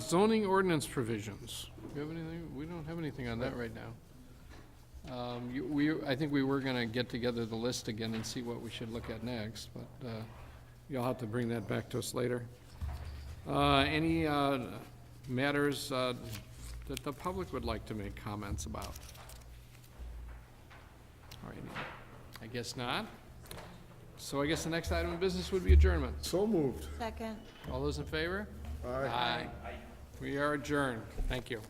A: zoning ordinance provisions. Do you have anything? We don't have anything on that right now. I think we were gonna get together the list again and see what we should look at next, but, you'll have to bring that back to us later. Any, matters, that the public would like to make comments about? All right, I guess not. So I guess the next item of business would be adjournment.
B: So moved.
D: Second.
A: All those in favor?
B: Aye.
A: We are adjourned. Thank you.